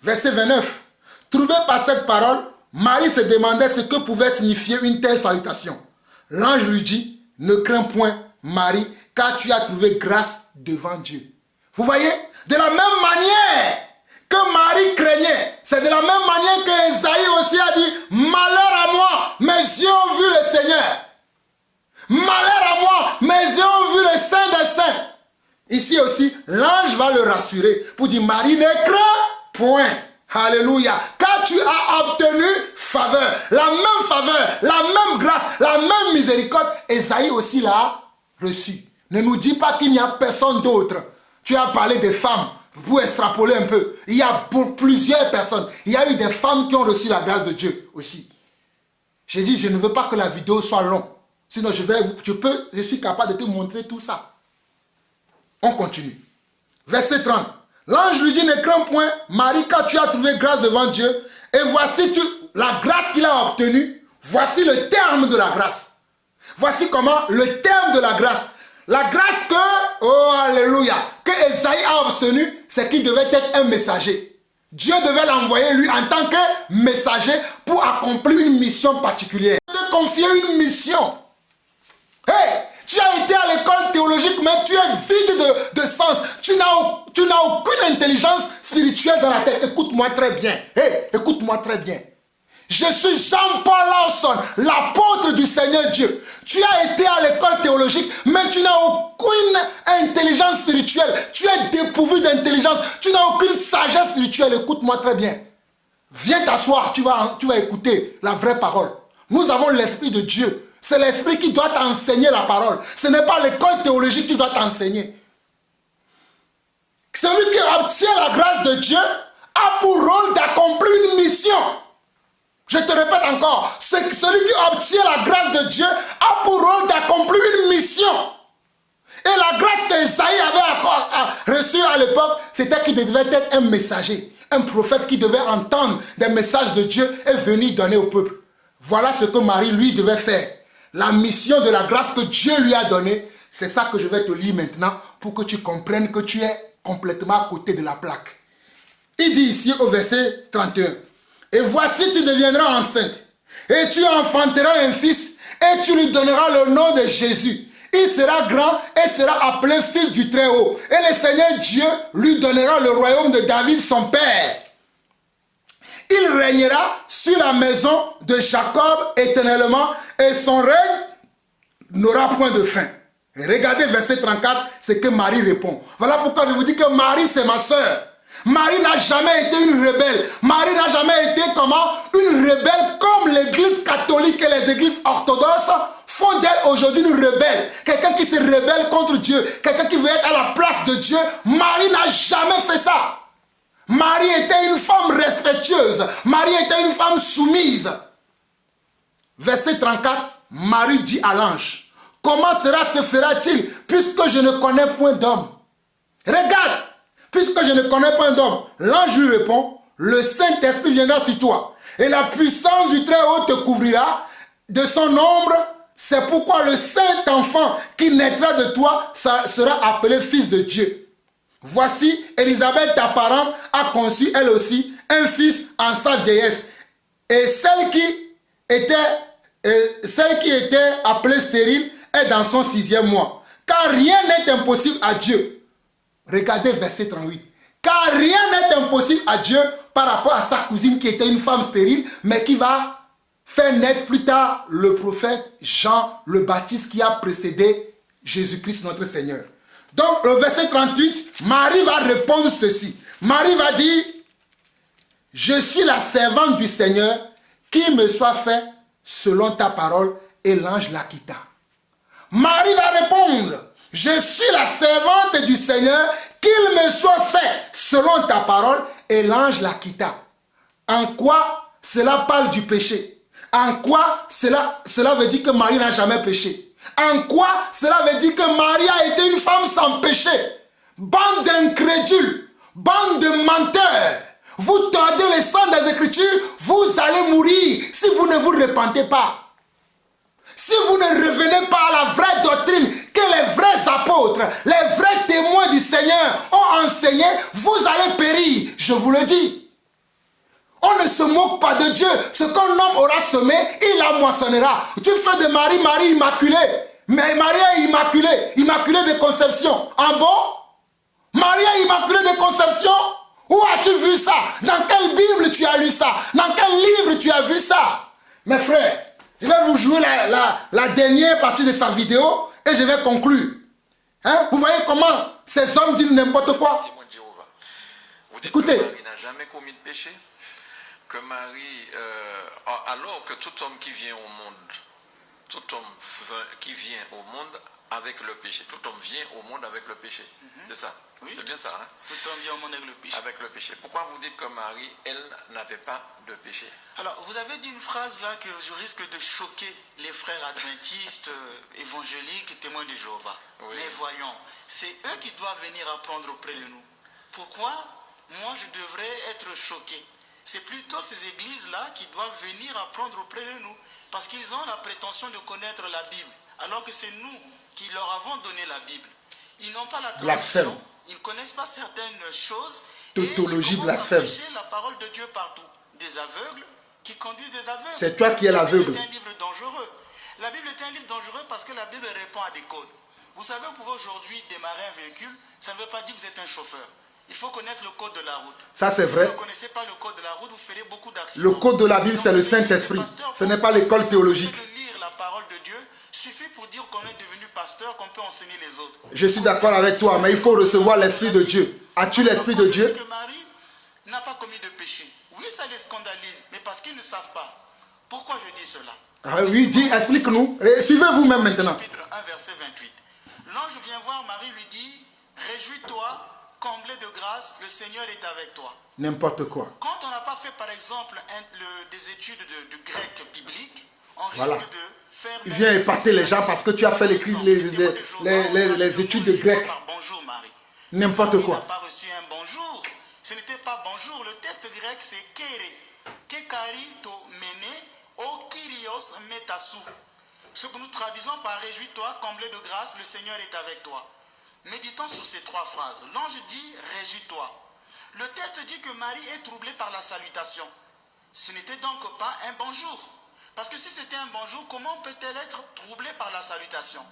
Verset 29. Trouvé par cette parole, Marie se demandait ce que pouvait signifier une telle salutation. L'ange lui dit, ne crains point, Marie, car tu as trouvé grâce devant Dieu. Vous voyez, de la même manière que Marie craignait, c'est de la même manière que Esaïe aussi a dit, malheur à moi, mes yeux ont vu le Seigneur. Malheur à moi, mes yeux ont vu le Saint des Saints. Ici aussi, l'ange va le rassurer pour dire, Marie, ne crains point. Alléluia. Car tu as obtenu faveur. La même grâce, la même miséricorde. Esaïe aussi l'a reçu. Ne nous dis pas qu'il n'y a personne d'autre. Tu as parlé des femmes. Pour extrapoler un peu. Il y a plusieurs personnes. Il y a eu des femmes qui ont reçu la grâce de Dieu aussi. J'ai dit, je ne veux pas que la vidéo soit longue. Sinon, je suis capable de te montrer tout ça. On continue. Verset 30. L'ange lui dit, ne crains point, Marie, car tu as trouvé grâce devant Dieu. Et voici la grâce qu'il a obtenue. Voici le terme de la grâce. Voici comment le terme de la grâce. La grâce que, oh alléluia, que Esaïe a obtenue, c'est qu'il devait être un messager. Dieu devait l'envoyer lui en tant que messager pour accomplir une mission particulière. Il te confier une mission. Hey, tu as été à l'école théologique, mais tu es vide de sens. Tu n'as aucune intelligence spirituelle dans la tête. Écoute-moi très bien. Hey, écoute-moi très bien. Je suis Jean-Paul Lawson, l'apôtre du Seigneur Dieu. Tu as été à l'école théologique, mais tu n'as aucune intelligence spirituelle. Tu es dépourvu d'intelligence. Tu n'as aucune sagesse spirituelle. Écoute-moi très bien. Viens t'asseoir, tu vas écouter la vraie parole. Nous avons l'Esprit de Dieu. C'est l'Esprit qui doit t'enseigner la parole. Ce n'est pas l'école théologique qui doit t'enseigner. Celui qui obtient la grâce de Dieu a pour rôle d'accomplir une mission. Je te répète encore, celui qui obtient la grâce de Dieu a pour rôle d'accomplir une mission. Et la grâce qu'Esaïe avait reçue à l'époque, c'était qu'il devait être un messager, un prophète qui devait entendre des messages de Dieu et venir donner au peuple. Voilà ce que Marie, lui, devait faire. La mission de la grâce que Dieu lui a donnée, c'est ça que je vais te lire maintenant pour que tu comprennes que tu es complètement à côté de la plaque. Il dit ici au verset 31. Et voici, tu deviendras enceinte, et tu enfanteras un fils, et tu lui donneras le nom de Jésus. Il sera grand et sera appelé fils du Très-Haut. Et le Seigneur Dieu lui donnera le royaume de David, son père. Il régnera sur la maison de Jacob éternellement, et son règne n'aura point de fin. Et regardez verset 34, c'est que Marie répond. Voilà pourquoi je vous dis que Marie, c'est ma sœur. Marie n'a jamais été une rebelle. Marie n'a jamais été comment? Une rebelle comme l'église catholique et les églises orthodoxes font d'elle aujourd'hui une rebelle. Quelqu'un qui se rebelle contre Dieu. Quelqu'un qui veut être à la place de Dieu. Marie n'a jamais fait ça. Marie était une femme respectueuse. Marie était une femme soumise. Verset 34, Marie dit à l'ange, comment cela se fera-t-il puisque je ne connais point d'homme? Regarde. Puisque je ne connais pas d'homme, l'ange lui répond, le Saint-Esprit viendra sur toi, et la puissance du Très-Haut te couvrira de son ombre. C'est pourquoi le Saint-Enfant qui naîtra de toi sera appelé fils de Dieu. Voici, Élisabeth, ta parente, a conçu elle aussi un fils en sa vieillesse. Et celle qui était appelée stérile est dans son 6e mois. Car rien n'est impossible à Dieu. Regardez verset 38. Car rien n'est impossible à Dieu par rapport à sa cousine qui était une femme stérile, mais qui va faire naître plus tard le prophète Jean le Baptiste qui a précédé Jésus-Christ notre Seigneur. Donc le verset 38, Marie va répondre ceci. Marie va dire, je suis la servante du Seigneur, qu'il me soit fait selon ta parole, et l'ange la quitta. Marie va répondre, je suis la servante du Seigneur, qu'il me soit fait selon ta parole, et l'ange la quitta. En quoi cela parle du péché? En quoi cela veut dire que Marie n'a jamais péché? En quoi cela veut dire que Marie a été une femme sans péché? Bande d'incrédules, bande de menteurs. Vous tordez les sangs des Écritures, vous allez mourir si vous ne vous repentez pas. Si vous ne revenez pas à la vraie doctrine que les vrais apôtres, les vrais témoins du Seigneur ont enseigné, vous allez périr, je vous le dis. On ne se moque pas de Dieu. Ce qu'un homme aura semé, il la moissonnera. Tu fais de Marie, Marie immaculée. Mais Marie est immaculée, immaculée de conception. Ah bon? Marie est immaculée de conception? Où as-tu vu ça? Dans quelle Bible tu as lu ça? Dans quel livre tu as vu ça? Mes frères, je vais vous jouer la dernière partie de sa vidéo et je vais conclure. Hein? Vous voyez comment ces hommes disent n'importe quoi? Vous dites Écoutez. que Marie n'a jamais commis de péché? Que Marie, alors que tout homme qui vient au monde, tout homme qui vient au monde avec le péché, tout homme vient au monde avec le péché, c'est ça? Oui. C'est bien ça, hein? Tout homme vient au monde avec le péché. Avec le péché. Pourquoi vous dites que Marie, elle, n'avait pas de péché? Alors, vous avez dit une phrase là que je risque de choquer les frères adventistes, évangéliques, témoins de Jéhovah. Oui. Mais voyons, c'est eux qui doivent venir apprendre auprès de nous. Pourquoi moi je devrais être choqué? C'est plutôt ces églises-là qui doivent venir apprendre auprès de nous. Parce qu'ils ont la prétention de connaître la Bible. Alors que c'est nous qui leur avons donné la Bible. Ils n'ont pas la Blasphème. tradition. Ils ne connaissent pas certaines choses. Tautologie, et ils commencent à blasphème. prêcher la parole de Dieu partout. Des aveugles qui conduisent des aveugles. C'est toi qui es l'aveugle. La Bible est un livre dangereux. La Bible est un livre dangereux parce que la Bible répond à des codes. Vous savez, vous pouvez aujourd'hui démarrer un véhicule. Ça ne veut pas dire que vous êtes un chauffeur. Il faut connaître le code de la route. Ça, c'est Si vrai. vous ne connaissez pas le code de la route, vous ferez beaucoup d'accidents. Le code de la Bible, c'est le Saint-Esprit. Ce n'est pas l'école théologique. De lire la parole de Dieu suffit pour dire qu'on est devenu pasteur, qu'on peut enseigner les autres. Je suis d'accord avec toi, mais il faut recevoir l'Esprit de Dieu. As-tu l'Esprit de Dieu? Que Marie n'a pas commis de péché. Oui, ça les scandalise, mais parce qu'ils ne savent pas. Pourquoi je dis cela? Ah oui, dis, explique-nous. Suivez vous-même maintenant. Chapitre 1, verset 28. L'ange vient voir Marie, lui dit, réjouis-toi, comblée de grâce, le Seigneur est avec toi. N'importe quoi. Quand on n'a pas fait, par exemple, des études de grec biblique, on Voilà. risque de faire... Il vient épater les gens parce que tu as fait les études de grec. Bonjour Marie. N'importe Il quoi. n'a pas reçu un bonjour. Ce n'était pas bonjour. Le texte grec, c'est kere. Kekari to mene o kyrios metasu. Ce que nous traduisons par réjouis-toi, comblé de grâce, le Seigneur est avec toi. Méditons sur ces trois phrases. L'ange dit réjouis-toi. Le texte dit que Marie est troublée par la salutation. Ce n'était donc pas un bonjour. Parce que si c'était un bonjour, comment peut-elle être troublée par la salutation?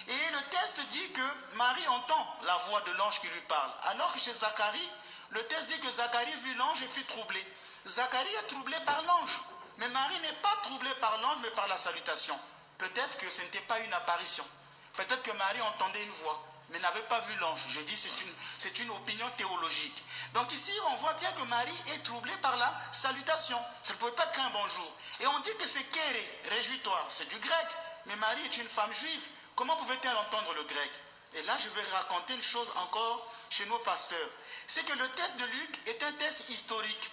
Et le texte dit que Marie entend la voix de l'ange qui lui parle. Alors que chez Zacharie, le texte dit que Zacharie vit l'ange et fut troublé. Zacharie est troublé par l'ange. Mais Marie n'est pas troublée par l'ange, mais par la salutation. Peut-être que ce n'était pas une apparition. Peut-être que Marie entendait une voix, mais n'avait pas vu l'ange. Je dis c'est une opinion théologique. Donc ici, on voit bien que Marie est troublée par la salutation. Ça ne pouvait pas être un bonjour. Et on dit que c'est kéré, réjouis-toi. C'est du grec. Mais Marie est une femme juive. Comment pouvait-elle entendre le grec? Et là, je vais raconter une chose encore chez nos pasteurs. C'est que le texte de Luc est un texte historique.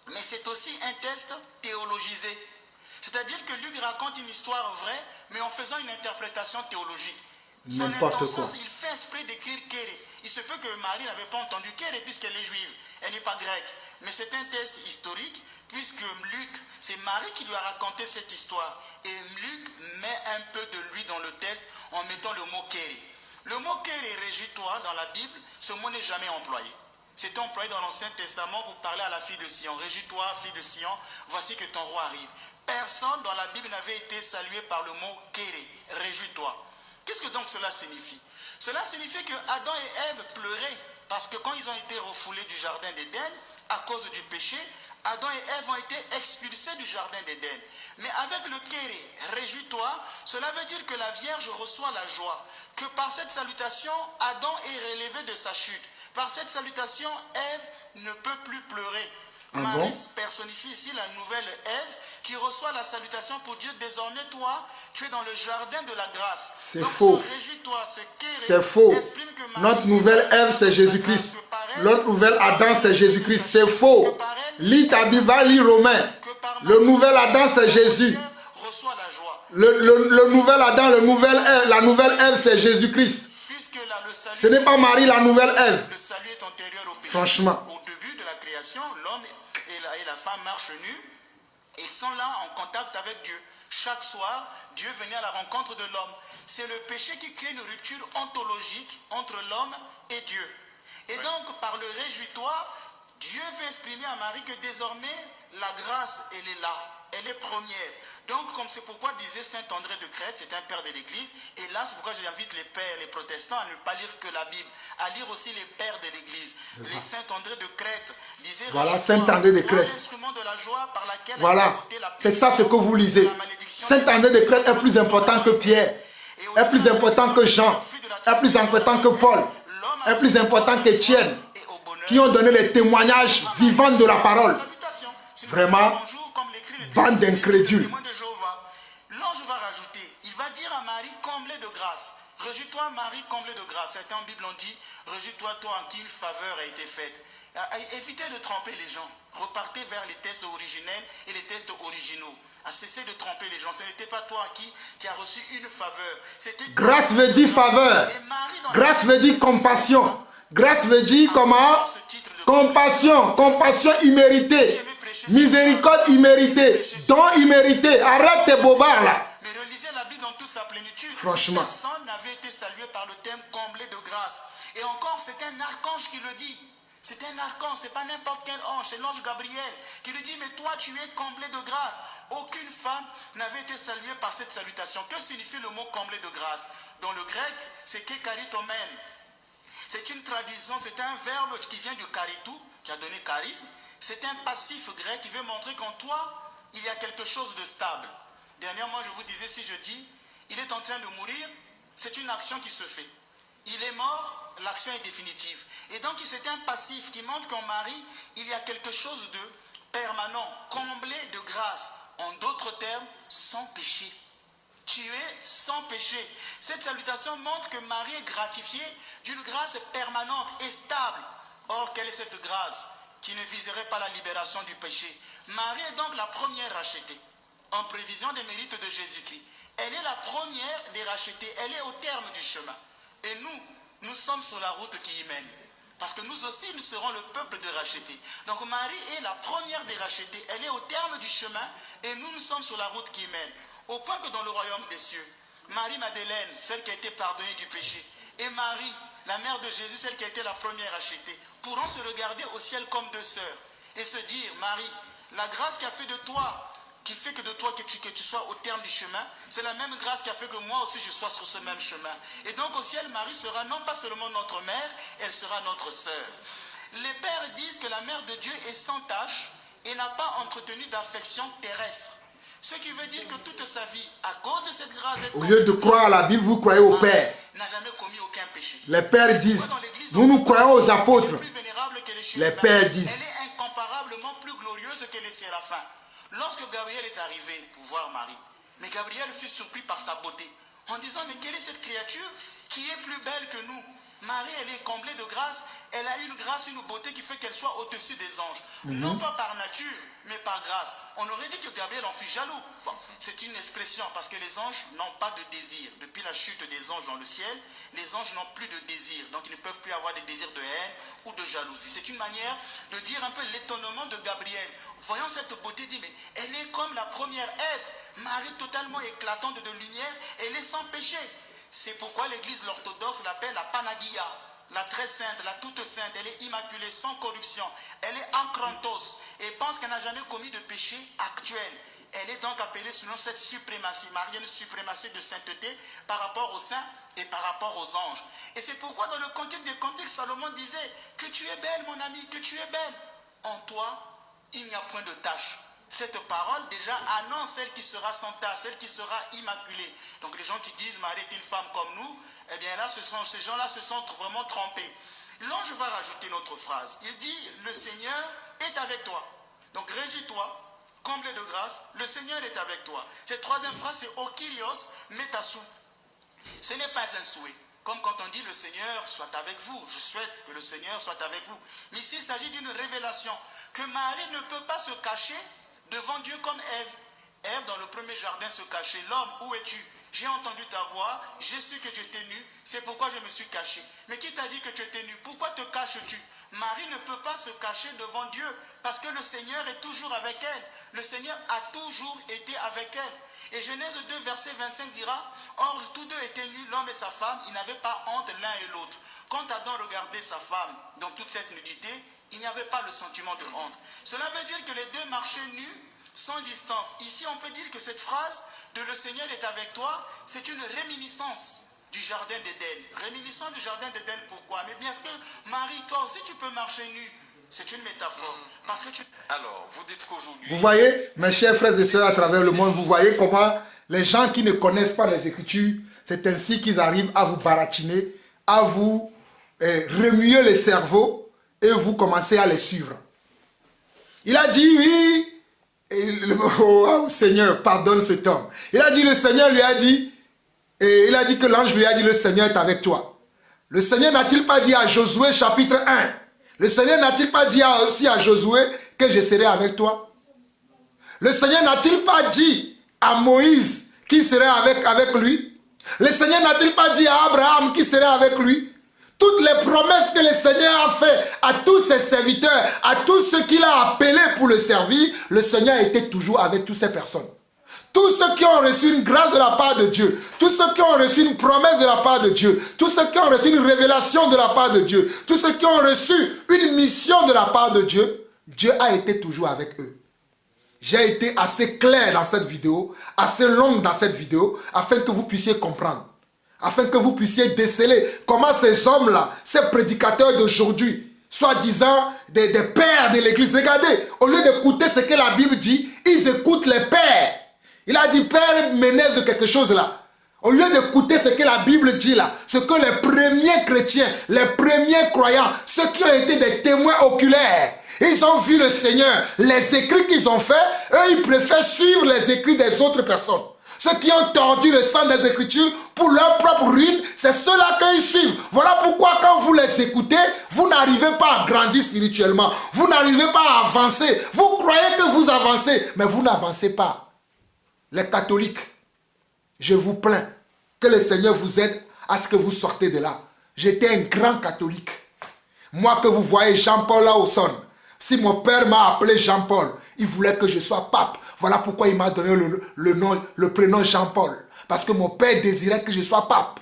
Mais c'est aussi un texte théologisé. C'est-à-dire que Luc raconte une histoire vraie, mais en faisant une interprétation théologique. Son intention, il fait exprès d'écrire kéré. Il se peut que Marie n'avait pas entendu kéré puisqu'elle est juive. Elle n'est pas grecque. Mais c'est un texte historique puisque Luc, c'est Marie qui lui a raconté cette histoire. Et Luc met un peu de lui dans le texte en mettant le mot kéré. Le mot kéré, réjouis-toi, dans la Bible, ce mot n'est jamais employé. C'était employé dans l'Ancien Testament pour parler à la fille de Sion. Réjouis-toi, fille de Sion, voici que ton roi arrive. Personne dans la Bible n'avait été salué par le mot kéré, réjouis-toi. Qu'est-ce que donc cela signifie? Cela signifie que Adam et Ève pleuraient parce que quand ils ont été refoulés du jardin d'Éden, à cause du péché, Adam et Ève ont été expulsés du jardin d'Éden. Mais avec le kéré, réjouis-toi, cela veut dire que la Vierge reçoit la joie, que par cette salutation, Adam est relevé de sa chute. Par cette salutation, Ève ne peut plus pleurer. Marie personnifie ici la nouvelle Ève qui reçoit la salutation pour Dieu. Désormais, toi, tu es dans le jardin de la grâce. C'est faux. C'est faux. Notre nouvelle Ève, c'est Jésus-Christ. Notre nouvel Adam, c'est Jésus-Christ. C'est faux. Lis ta Bible, va lire Romains. Le nouvel Adam, c'est Jésus. Le nouvel Adam, la nouvelle Ève, c'est Jésus-Christ. Ce n'est pas Marie, la nouvelle Ève. Le salut est antérieur au péché. Franchement. Au début de la création, l'homme et la femme marchent nus. Ils sont là en contact avec Dieu. Chaque soir, Dieu venait à la rencontre de l'homme. C'est le péché qui crée une rupture ontologique entre l'homme et Dieu. Et donc, par le réjouis-toi, Dieu veut exprimer à Marie que désormais, la grâce, elle est là. Elle est première. Donc, comme c'est pourquoi disait Saint André de Crète, c'est un père de l'Église, et là, c'est pourquoi j'invite les pères, les protestants, à ne pas lire que la Bible, à lire aussi les pères de l'Église. Les Saint André de Crète disait... Voilà, Saint André de Crète. L'instrument de la joie par laquelle voilà, c'est ça ce que vous lisez. Saint André de Crète est plus important que Pierre, est plus important que Jean, est plus important que Paul, est plus important qu'Étienne, qui ont donné les témoignages vivants de la parole. Vraiment, bande d'incrédules. L'ange va rajouter, il va dire à Marie, comblée de grâce. Réjouis-toi Marie, comblée de grâce. Certains en Bible ont dit, réjouis-toi toi en qui une faveur a été faite. Évitez de tromper les gens. Repartez vers les textes originels et les textes originaux. Cessez de tromper les gens. Ce n'était pas toi qui a reçu une faveur. Grâce veut dire faveur. Grâce veut dire compassion. Grâce veut dire comment? Compassion. Compassion imméritée. Miséricorde imméritée. Don immérité. Arrête tes bobards là. Mais relisez la Bible dans toute sa plénitude. Franchement. Personne n'avait été salué par le thème comblé de grâce. Et encore, c'est un archange qui le dit. C'est un archange, c'est pas n'importe quel ange, c'est l'ange Gabriel qui lui dit, mais toi tu es comblé de grâce. Aucune femme n'avait été saluée par cette salutation. Que signifie le mot comblé de grâce? Dans le grec, c'est kekaritomen. C'est une traduction, c'est un verbe qui vient du karitou, qui a donné charisme. C'est un passif grec qui veut montrer qu'en toi, il y a quelque chose de stable. Dernièrement, je vous disais, si je dis, il est en train de mourir, c'est une action qui se fait. Il est mort, l'action est définitive. Et donc, c'est un passif qui montre qu'en Marie, il y a quelque chose de permanent, comblé de grâce. En d'autres termes, sans péché. Tu es sans péché. Cette salutation montre que Marie est gratifiée d'une grâce permanente et stable. Or, quelle est cette grâce qui ne viserait pas la libération du péché? Marie est donc la première rachetée, en prévision des mérites de Jésus-Christ. Elle est la première des rachetées. Elle est au terme du chemin. Et nous sommes sur la route qui y mène. Parce que nous aussi, nous serons le peuple de rachetés. Donc Marie est la première des rachetés. Elle est au terme du chemin et nous sommes sur la route qui y mène. Au point que dans le royaume des cieux, Marie-Madeleine, celle qui a été pardonnée du péché, et Marie, la mère de Jésus, celle qui a été la première rachetée, pourront se regarder au ciel comme deux sœurs et se dire, Marie, la grâce qui a fait de toi, qui fait que de toi que tu sois au terme du chemin, c'est la même grâce qui a fait que moi aussi je sois sur ce même chemin. Et donc au ciel, Marie sera non pas seulement notre mère, elle sera notre sœur. Les pères disent que la mère de Dieu est sans tache et n'a pas entretenu d'affection terrestre. Ce qui veut dire que toute sa vie, à cause de cette grâce... Au lieu de croire à la Bible, vous croyez au Père. N'a jamais commis aucun péché. Les pères disent, nous croyons aux apôtres. Les pères disent. Elle est incomparablement plus glorieuse que les séraphins. Lorsque Gabriel est arrivé pour voir Marie, mais Gabriel fut surpris par sa beauté, en disant, mais quelle est cette créature qui est plus belle que nous? Marie, elle est comblée de grâce, elle a une grâce, une beauté qui fait qu'elle soit au-dessus des anges. Non pas par nature, mais par grâce. On aurait dit que Gabriel en fut jaloux. Bon, c'est une expression, parce que les anges n'ont pas de désir. Depuis la chute des anges dans le ciel, les anges n'ont plus de désir. Donc ils ne peuvent plus avoir des désirs de haine ou de jalousie. C'est une manière de dire un peu l'étonnement de Gabriel. Voyant cette beauté, dit, mais elle est comme la première Ève. Marie totalement éclatante de lumière, elle est sans péché. C'est pourquoi l'église orthodoxe l'appelle la Panagia, la très sainte, la toute sainte. Elle est immaculée, sans corruption. Elle est akrantos et pense qu'elle n'a jamais commis de péché actuel. Elle est donc appelée selon cette suprématie, marienne suprématie de sainteté par rapport aux saints et par rapport aux anges. Et c'est pourquoi dans le Cantique des Cantiques, Salomon disait que tu es belle mon ami, que tu es belle. En toi, il n'y a point de tache. Cette parole déjà annonce celle qui sera sans tache, celle qui sera immaculée. Donc les gens qui disent Marie est une femme comme nous, eh bien là, ces gens-là se sont vraiment trompés. L'ange va rajouter notre phrase. Il dit, le Seigneur est avec toi. Donc réjouis-toi, comblé de grâce, le Seigneur est avec toi. Cette troisième phrase, c'est O Kyrios metasou. Ce n'est pas un souhait. Comme quand on dit le Seigneur soit avec vous. Je souhaite que le Seigneur soit avec vous. Mais ici, il s'agit d'une révélation. Que Marie ne peut pas se cacher devant Dieu comme Ève. Ève, dans le premier jardin, se cachait. L'homme, où es-tu? J'ai entendu ta voix, j'ai su que tu étais nu, c'est pourquoi je me suis caché. Mais qui t'a dit que tu étais nu? Pourquoi te caches-tu? Marie ne peut pas se cacher devant Dieu parce que le Seigneur est toujours avec elle. Le Seigneur a toujours été avec elle. Et Genèse 2, verset 25 dira, or tous deux étaient nus, l'homme et sa femme, ils n'avaient pas honte l'un et l'autre. Quand Adam regardait sa femme dans toute cette nudité, il n'y avait pas le sentiment de honte. Cela veut dire que les deux marchaient nus sans distance. Ici, on peut dire que cette phrase de le Seigneur est avec toi, c'est une réminiscence du jardin d'Éden. Réminiscence du jardin d'Éden, pourquoi? Mais bien sûr, Marie, toi aussi tu peux marcher nu. C'est une métaphore. Parce que tu... Alors, vous dites qu'aujourd'hui... Vous voyez, mes chers frères et sœurs à travers le monde, vous voyez comment les gens qui ne connaissent pas les Écritures, c'est ainsi qu'ils arrivent à vous baratiner, à vous remuer le cerveau et vous commencez à les suivre. Il a dit, oui, oh, Seigneur, pardonne cet homme. Il a dit, le Seigneur lui a dit, et il a dit que l'ange lui a dit, le Seigneur est avec toi. Le Seigneur n'a-t-il pas dit à Josué chapitre 1, le Seigneur n'a-t-il pas dit aussi à Josué que je serai avec toi? Le Seigneur n'a-t-il pas dit à Moïse qu'il serait avec lui? Le Seigneur n'a-t-il pas dit à Abraham qu'il serait avec lui? Toutes les promesses que le Seigneur a fait à tous ses serviteurs, à tous ceux qu'il a appelés pour le servir, le Seigneur était toujours avec toutes ces personnes. Tous ceux qui ont reçu une grâce de la part de Dieu, tous ceux qui ont reçu une promesse de la part de Dieu, tous ceux qui ont reçu une révélation de la part de Dieu, tous ceux qui ont reçu une mission de la part de Dieu, Dieu a été toujours avec eux. J'ai été assez clair dans cette vidéo, assez longue dans cette vidéo, afin que vous puissiez comprendre, afin que vous puissiez déceler comment ces hommes-là, ces prédicateurs d'aujourd'hui, soi-disant des pères de l'église, regardez, au lieu d'écouter ce que la Bible dit, ils écoutent les pères. Il a dit, Père Ménès de quelque chose là. Au lieu d'écouter ce que la Bible dit là, ce que les premiers chrétiens, les premiers croyants, ceux qui ont été des témoins oculaires, ils ont vu le Seigneur. Les écrits qu'ils ont faits, eux, ils préfèrent suivre les écrits des autres personnes. Ceux qui ont tordu le sang des Écritures pour leur propre ruine, c'est ceux-là qu'ils suivent. Voilà pourquoi quand vous les écoutez, vous n'arrivez pas à grandir spirituellement. Vous n'arrivez pas à avancer. Vous croyez que vous avancez, mais vous n'avancez pas. Les catholiques, je vous plains que le Seigneur vous aide à ce que vous sortez de là. J'étais un grand catholique. Moi que vous voyez Jean-Paul là au son. Si mon père m'a appelé Jean-Paul, il voulait que je sois pape. Voilà pourquoi il m'a donné le prénom Jean-Paul. Parce que mon père désirait que je sois pape.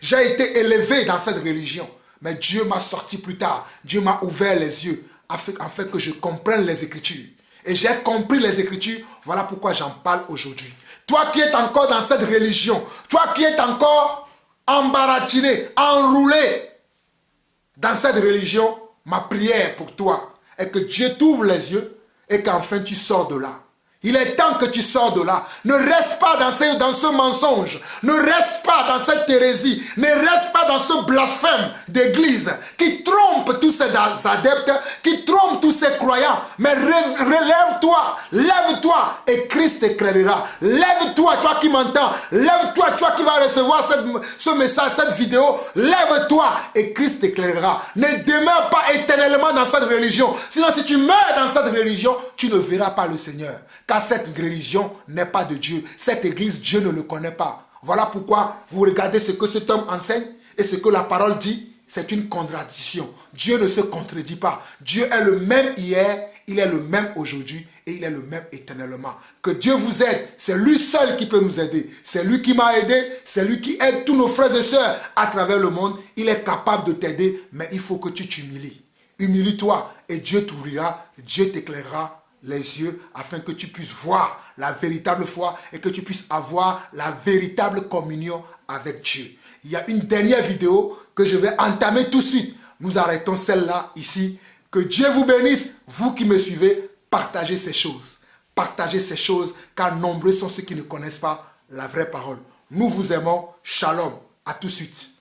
J'ai été élevé dans cette religion. Mais Dieu m'a sorti plus tard. Dieu m'a ouvert les yeux afin que je comprenne les Écritures. Et j'ai compris les Écritures. Voilà pourquoi j'en parle aujourd'hui. Toi qui es encore dans cette religion, toi qui es encore embaratiné, enroulé dans cette religion, ma prière pour toi est que Dieu t'ouvre les yeux et qu'enfin tu sors de là. Il est temps que tu sors de là. Ne reste pas dans ce mensonge. Ne reste pas dans cette hérésie. Ne reste pas dans ce blasphème d'église qui trompe tous ces adeptes, qui trompe tous ces croyants. Mais relève-toi, lève-toi et Christ t'éclairera. Lève-toi, toi qui m'entends. Lève-toi, toi qui vas recevoir ce message, cette vidéo. Lève-toi et Christ t'éclairera. Ne demeure pas éternellement dans cette religion. Sinon, si tu meurs dans cette religion, tu ne verras pas le Seigneur. Car cette religion n'est pas de Dieu. Cette église, Dieu ne le connaît pas. Voilà pourquoi vous regardez ce que cet homme enseigne et ce que la parole dit, c'est une contradiction. Dieu ne se contredit pas. Dieu est le même hier, il est le même aujourd'hui et il est le même éternellement. Que Dieu vous aide. C'est lui seul qui peut nous aider. C'est lui qui m'a aidé. C'est lui qui aide tous nos frères et sœurs à travers le monde. Il est capable de t'aider, mais il faut que tu t'humilies. Humilie-toi et Dieu t'ouvrira, Dieu t'éclairera les yeux afin que tu puisses voir la véritable foi et que tu puisses avoir la véritable communion avec Dieu. Il y a une dernière vidéo que je vais entamer tout de suite. Nous arrêtons celle-là ici. Que Dieu vous bénisse. Vous qui me suivez, partagez ces choses. Partagez ces choses car nombreux sont ceux qui ne connaissent pas la vraie parole. Nous vous aimons. Shalom. À tout de suite.